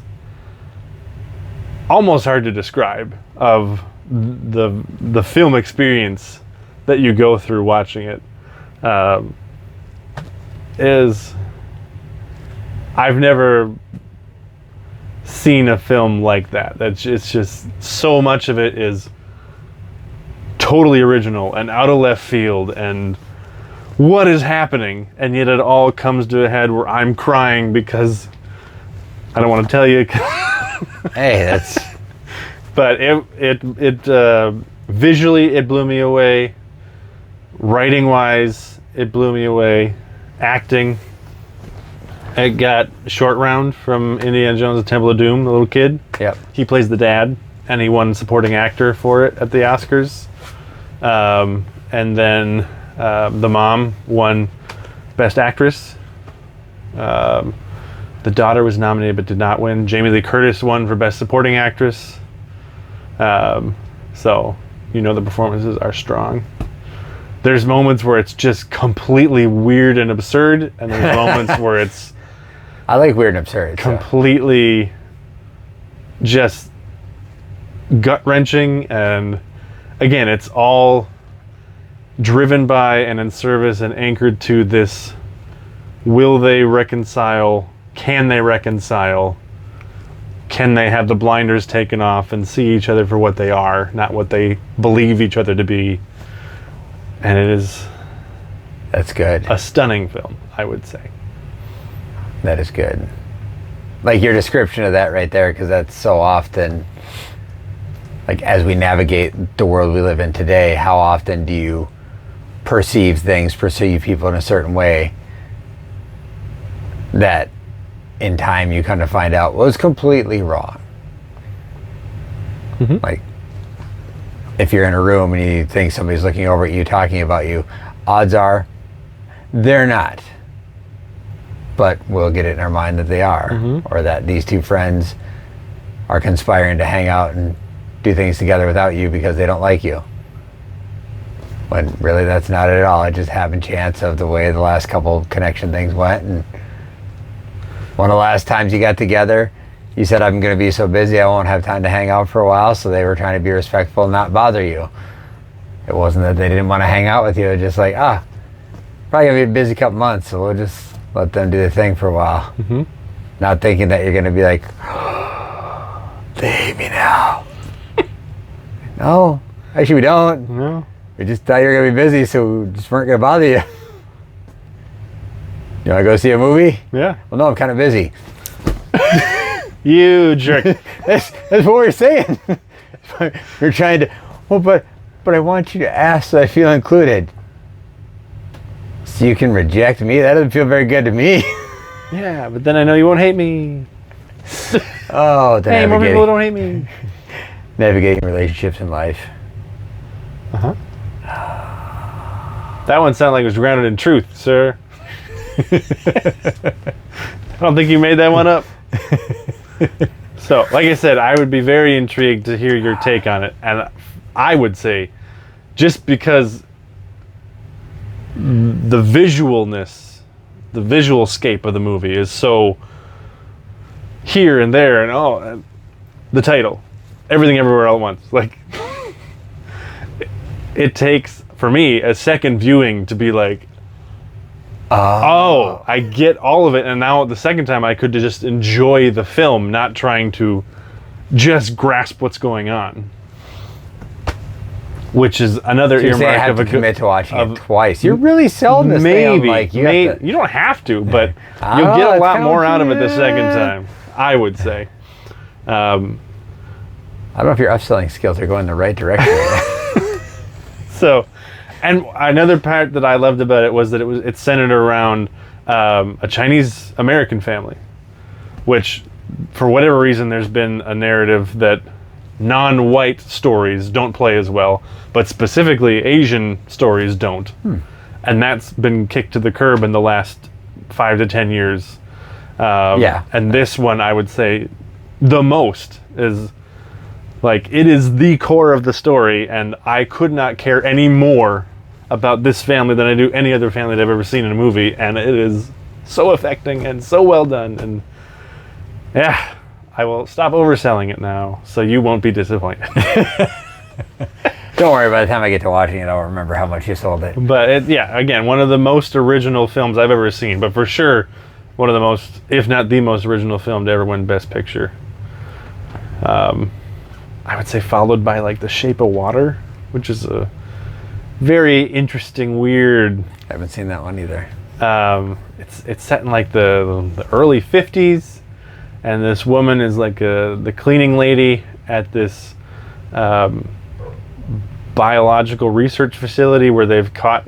Speaker 2: almost hard to describe of the film experience that you go through watching it. I've never seen a film like that. It's just so much of it is totally original and out of left field, and what is happening? And yet it all comes to a head where I'm crying because I don't want to tell you.
Speaker 1: Hey, that's.
Speaker 2: But it visually it blew me away. Writing wise, it blew me away. Acting. It got Short Round from Indiana Jones and the Temple of Doom, the little kid.
Speaker 1: Yep.
Speaker 2: He plays the dad, and he won supporting actor for it at the Oscars. And then the mom won Best Actress. The daughter was nominated but did not win. Jamie Lee Curtis won for Best Supporting Actress. So, the performances are strong. There's moments where it's just completely weird and absurd, and there's moments where it's
Speaker 1: I like weird and absurd.
Speaker 2: Completely just gut-wrenching, and again, it's all driven by and in service and anchored to this: will they reconcile? Can they reconcile? Can they have the blinders taken off and see each other for what they are, not what they believe each other to be? And it is...
Speaker 1: That's good.
Speaker 2: A stunning film, I would say.
Speaker 1: That is good. Like your description of that right there, because that's so often, like as we navigate the world we live in today, how often do you perceive people in a certain way that in time you kind of find out was completely wrong. Mm-hmm. Like if you're in a room and you think somebody's looking over at you talking about you, odds are they're not. But we'll get it in our mind that they are, or that these two friends are conspiring to hang out and do things together without you because they don't like you. When really that's not it at all. It just happened chance of the way the last couple connection things went. And one of the last times you got together, you said, I'm going to be so busy I won't have time to hang out for a while, so they were trying to be respectful and not bother you. It wasn't that they didn't want to hang out with you, it was just like, probably going to be a busy couple months, so we'll just let them do their thing for a while. Mm-hmm. Not thinking that you're going to be like, they hate me now. No, actually we don't.
Speaker 2: No.
Speaker 1: We just thought you were going to be busy, so we just weren't going to bother you. You want to go see a movie?
Speaker 2: Yeah.
Speaker 1: Well, no, I'm kind of busy.
Speaker 2: You jerk.
Speaker 1: That's what we're saying. You're trying to, but I want you to ask so I feel included. So you can reject me? That doesn't feel very good to me.
Speaker 2: Yeah, but then I know you won't hate me.
Speaker 1: Oh,
Speaker 2: hey, more people don't hate me.
Speaker 1: Navigating relationships in life.
Speaker 2: Uh-huh. That one sounded like it was grounded in truth, sir. I don't think you made that one up. So, like I said, I would be very intrigued to hear your take on it. And I would say, just because the visualness, the visual scape of the movie is so here and there, and the title, Everything Everywhere All at Once. Like, it takes, for me, a second viewing to be like, oh, I get all of it, and now the second time I could just enjoy the film, not trying to just grasp what's going on. Which is another
Speaker 1: so
Speaker 2: earmark
Speaker 1: I have
Speaker 2: of
Speaker 1: to
Speaker 2: a
Speaker 1: commit to watching it twice. You're really selling this thing. Like you
Speaker 2: don't have to, but you'll get a lot more out of it the second time, I would say. I
Speaker 1: don't know if your upselling skills are going in the right direction.
Speaker 2: So, and another part that I loved about it was that it's centered around a Chinese American family, which, for whatever reason, there's been a narrative that non-white stories don't play as well, but specifically Asian stories don't. And that's been kicked to the curb in the last 5 to 10 years. And this one, I would say, the most is like it is the core of the story, and I could not care any more about this family than I do any other family that I've ever seen in a movie, and it is so affecting and so well done. And yeah, I will stop overselling it now, so you won't be disappointed.
Speaker 1: Don't worry, by the time I get to watching it, I'll remember how much you sold it.
Speaker 2: But again, one of the most original films I've ever seen, but for sure, one of the most, if not the most original film to ever win Best Picture. I would say followed by like The Shape of Water, which is a very interesting, weird.
Speaker 1: I haven't seen that one either.
Speaker 2: It's set in like the early 50s, and this woman is like the cleaning lady at this biological research facility where they've caught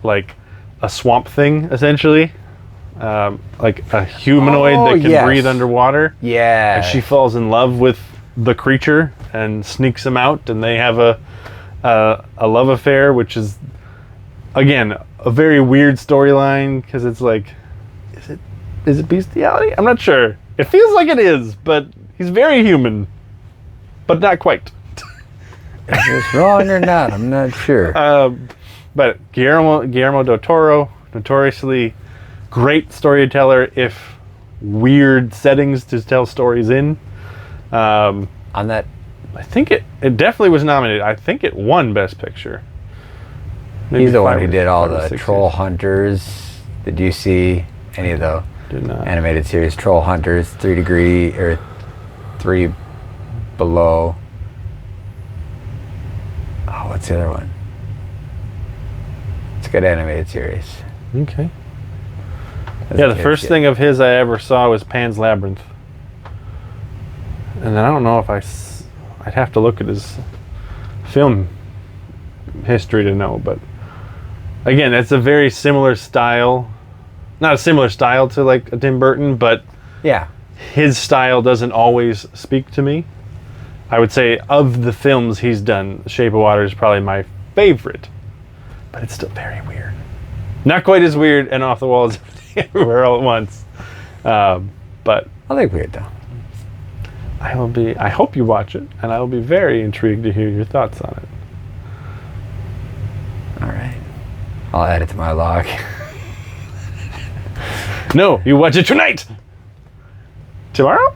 Speaker 2: like a swamp thing, essentially, like a humanoid that can breathe underwater.
Speaker 1: Yeah.
Speaker 2: And she falls in love with the creature and sneaks him out, and they have a love affair, which is again a very weird storyline because it's like, is it bestiality? I'm not sure. It feels like it is, but he's very human, but not quite.
Speaker 1: Is this wrong or not? I'm not sure.
Speaker 2: But Guillermo del Toro, notoriously great storyteller, if weird settings to tell stories in.
Speaker 1: On that,
Speaker 2: I think it definitely was nominated. I think it won Best Picture. Maybe
Speaker 1: he's the one who did all the Troll Hunters. Did you see any of the animated series? Troll Hunters, 3 Degree or 3 Below. Oh, what's the other one? It's a good animated series.
Speaker 2: Okay. The first thing of his I ever saw was Pan's Labyrinth. And then I don't know if I'd have to look at his film history to know, but again, it's a very similar style. Not a similar style to like a Tim Burton, but
Speaker 1: yeah,
Speaker 2: his style doesn't always speak to me. I would say of the films he's done, Shape of Water is probably my favorite, but it's still very weird. Not quite as weird and off the wall as Everywhere All at Once, but
Speaker 1: I like weird though.
Speaker 2: I hope you watch it, and I will be very intrigued to hear your thoughts on it.
Speaker 1: All right, I'll add it to my log.
Speaker 2: No, you watch it tonight. Tomorrow?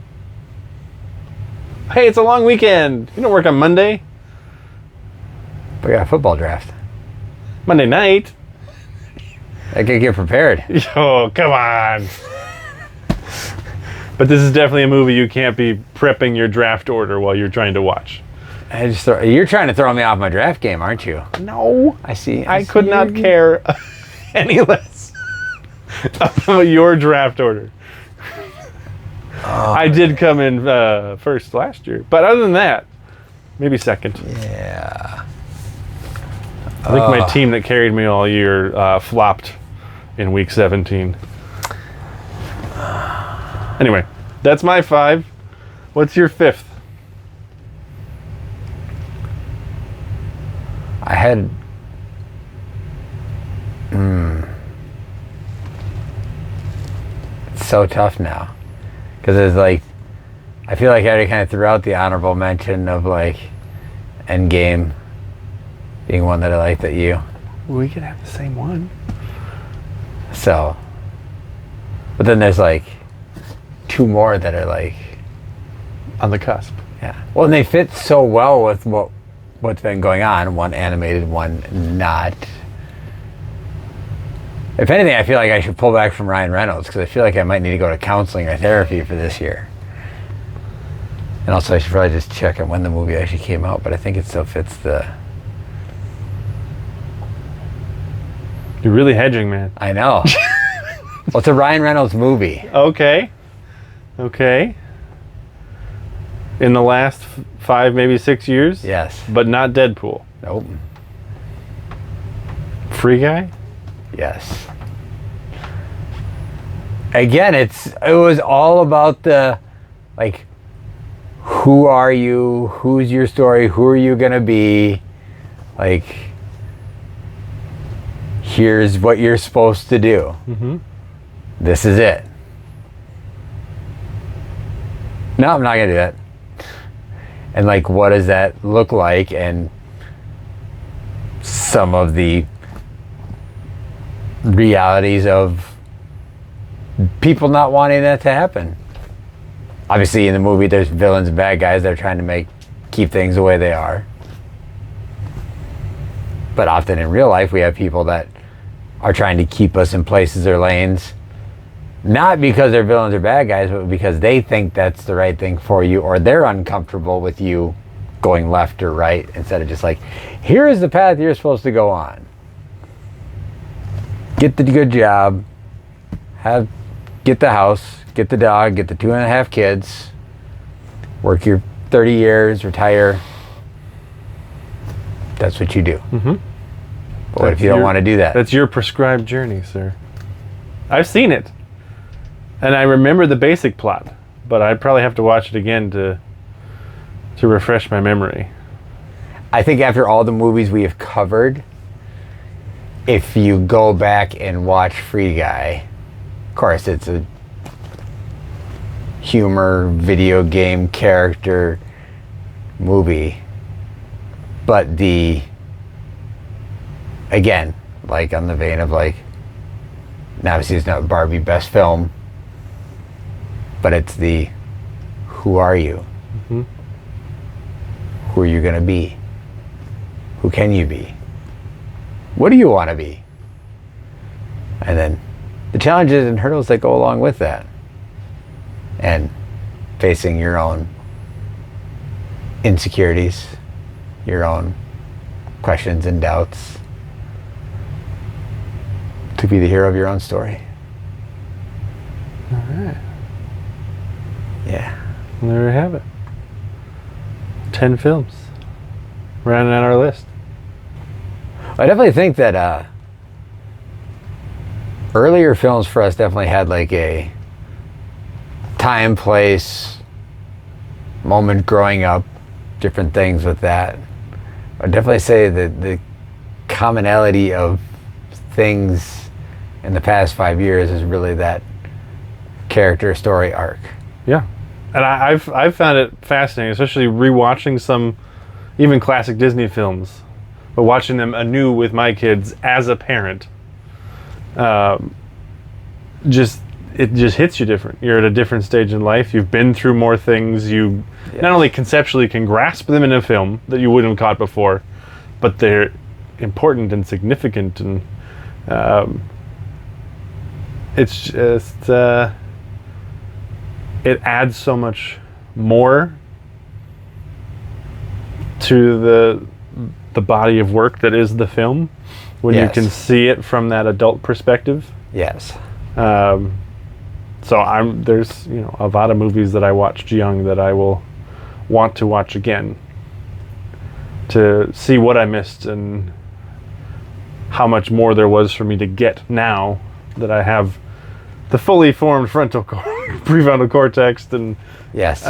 Speaker 2: Hey, it's a long weekend. You don't work on Monday.
Speaker 1: We got a football draft.
Speaker 2: Monday night.
Speaker 1: I could get prepared.
Speaker 2: Oh, come on. But this is definitely a movie you can't be prepping your draft order while you're trying to watch.
Speaker 1: You're trying to throw me off my draft game, aren't you?
Speaker 2: No.
Speaker 1: I see.
Speaker 2: I could not care any less about your draft order. I did come in first last year, but other than that, maybe second.
Speaker 1: Yeah.
Speaker 2: I think my team that carried me all year flopped in week 17. Anyway, that's my 5. What's your 5th?
Speaker 1: I had. It's so tough now. Because it's like, I feel like I already kind of threw out the honorable mention of like Endgame being one that I like that you.
Speaker 2: We could have the same one.
Speaker 1: So. But then there's like 2 more that are like.
Speaker 2: On the cusp.
Speaker 1: Yeah. Well, and they fit so well with what's been going on. One animated, one not. If anything, I feel like I should pull back from Ryan Reynolds because I feel like I might need to go to counseling or therapy for this year. And also, I should probably just check on when the movie actually came out, but I think it still fits the...
Speaker 2: You're really hedging, man.
Speaker 1: I know. Well, it's a Ryan Reynolds movie.
Speaker 2: Okay. In the last 5, maybe 6 years?
Speaker 1: Yes.
Speaker 2: But not Deadpool.
Speaker 1: Nope.
Speaker 2: Free Guy?
Speaker 1: Yes. Again, it was all about the, like, who are you? Who's your story? Who are you gonna be? Like, here's what you're supposed to do.
Speaker 2: Mm-hmm.
Speaker 1: This is it. No, I'm not gonna do that. And like, what does that look like? And some of the realities of people not wanting that to happen. Obviously, in the movie, there's villains and bad guys that are trying to keep things the way they are. But often in real life, we have people that are trying to keep us in places or lanes, not because they're villains or bad guys, but because they think that's the right thing for you, or they're uncomfortable with you going left or right, instead of just like, here is the path you're supposed to go on. Get the good job, get the house, get the dog, get the 2.5 kids, work your 30 years, retire. That's what you do.
Speaker 2: Mm-hmm.
Speaker 1: But what if you don't want to do that?
Speaker 2: That's your prescribed journey, sir. I've seen it. And I remember the basic plot, but I'd probably have to watch it again to refresh my memory.
Speaker 1: I think after all the movies we have covered, if you go back and watch Free Guy, of course it's a humor, video game character movie, but again, like on the vein of like, now obviously it's not Barbie best film, but it's who are you?
Speaker 2: Mm-hmm.
Speaker 1: Who are you gonna be? Who can you be? What do you want to be? And then the challenges and hurdles that go along with that. And facing your own insecurities, your own questions and doubts, to be the hero of your own story.
Speaker 2: All right.
Speaker 1: Yeah.
Speaker 2: And there we have it. 10 films. Rounding out our list.
Speaker 1: I definitely think that earlier films for us definitely had like a time, place, moment growing up, different things with that. I'd definitely say that the commonality of things in the past 5 years is really that character story arc.
Speaker 2: Yeah. And I've found it fascinating, especially rewatching some even classic Disney films, but watching them anew with my kids as a parent. It just hits you different. You're at a different stage in life. You've been through more things. You not only conceptually can grasp them in a film that you wouldn't have caught before, but they're important and significant, and it's just it adds so much more to the body of work that is the film when you can see it from that adult perspective.
Speaker 1: Yes.
Speaker 2: So there's a lot of movies that I watched young that I will want to watch again to see what I missed and how much more there was for me to get now that I have the fully formed prefrontal cortex and
Speaker 1: Yes.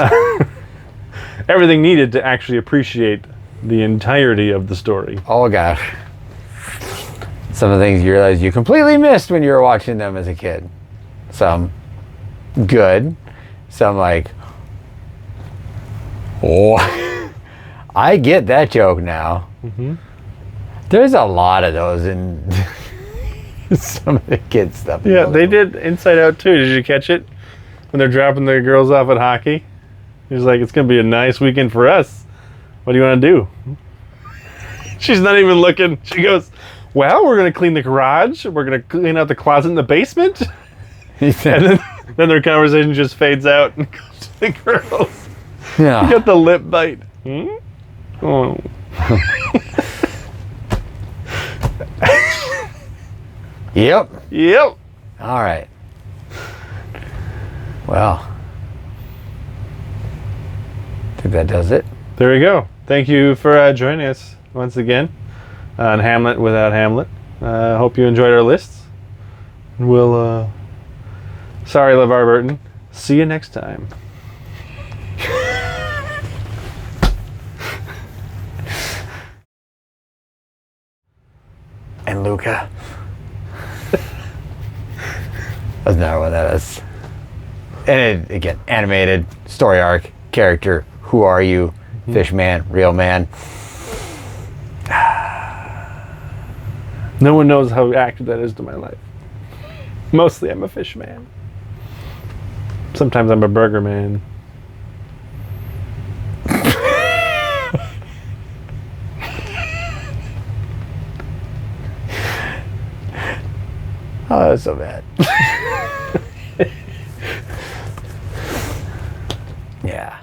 Speaker 2: everything needed to actually appreciate the entirety of the story.
Speaker 1: Oh gosh. Some of the things you realize you completely missed when you were watching them as a kid. Some good, some like, oh, I get that joke now.
Speaker 2: Mm-hmm.
Speaker 1: There's a lot of those in some of the kids stuff.
Speaker 2: Yeah, they did Inside Out too. Did you catch it? When they're dropping the girls off at hockey? He's like, it's going to be a nice weekend for us. What do you want to do? She's not even looking. She goes, well, we're going to clean the garage. We're going to clean out the closet in the basement.
Speaker 1: He said,
Speaker 2: And then their conversation just fades out and goes to the girls.
Speaker 1: yeah.
Speaker 2: You got the lip bite. Hmm? Oh.
Speaker 1: Yep.
Speaker 2: Yep.
Speaker 1: All right. Well, I think that does it.
Speaker 2: There we go. Thank you for joining us once again on Hamlet Without Hamlet. Hope you enjoyed our lists. We'll, sorry, LeVar Burton. See you next time.
Speaker 1: And Luca. That's another one that is And again, animated story arc, character. Who are you? Fish man, real man.
Speaker 2: No one knows how active that is to my life. Mostly I'm a fish man. Sometimes I'm a burger man.
Speaker 1: Oh, that's so bad. Yeah.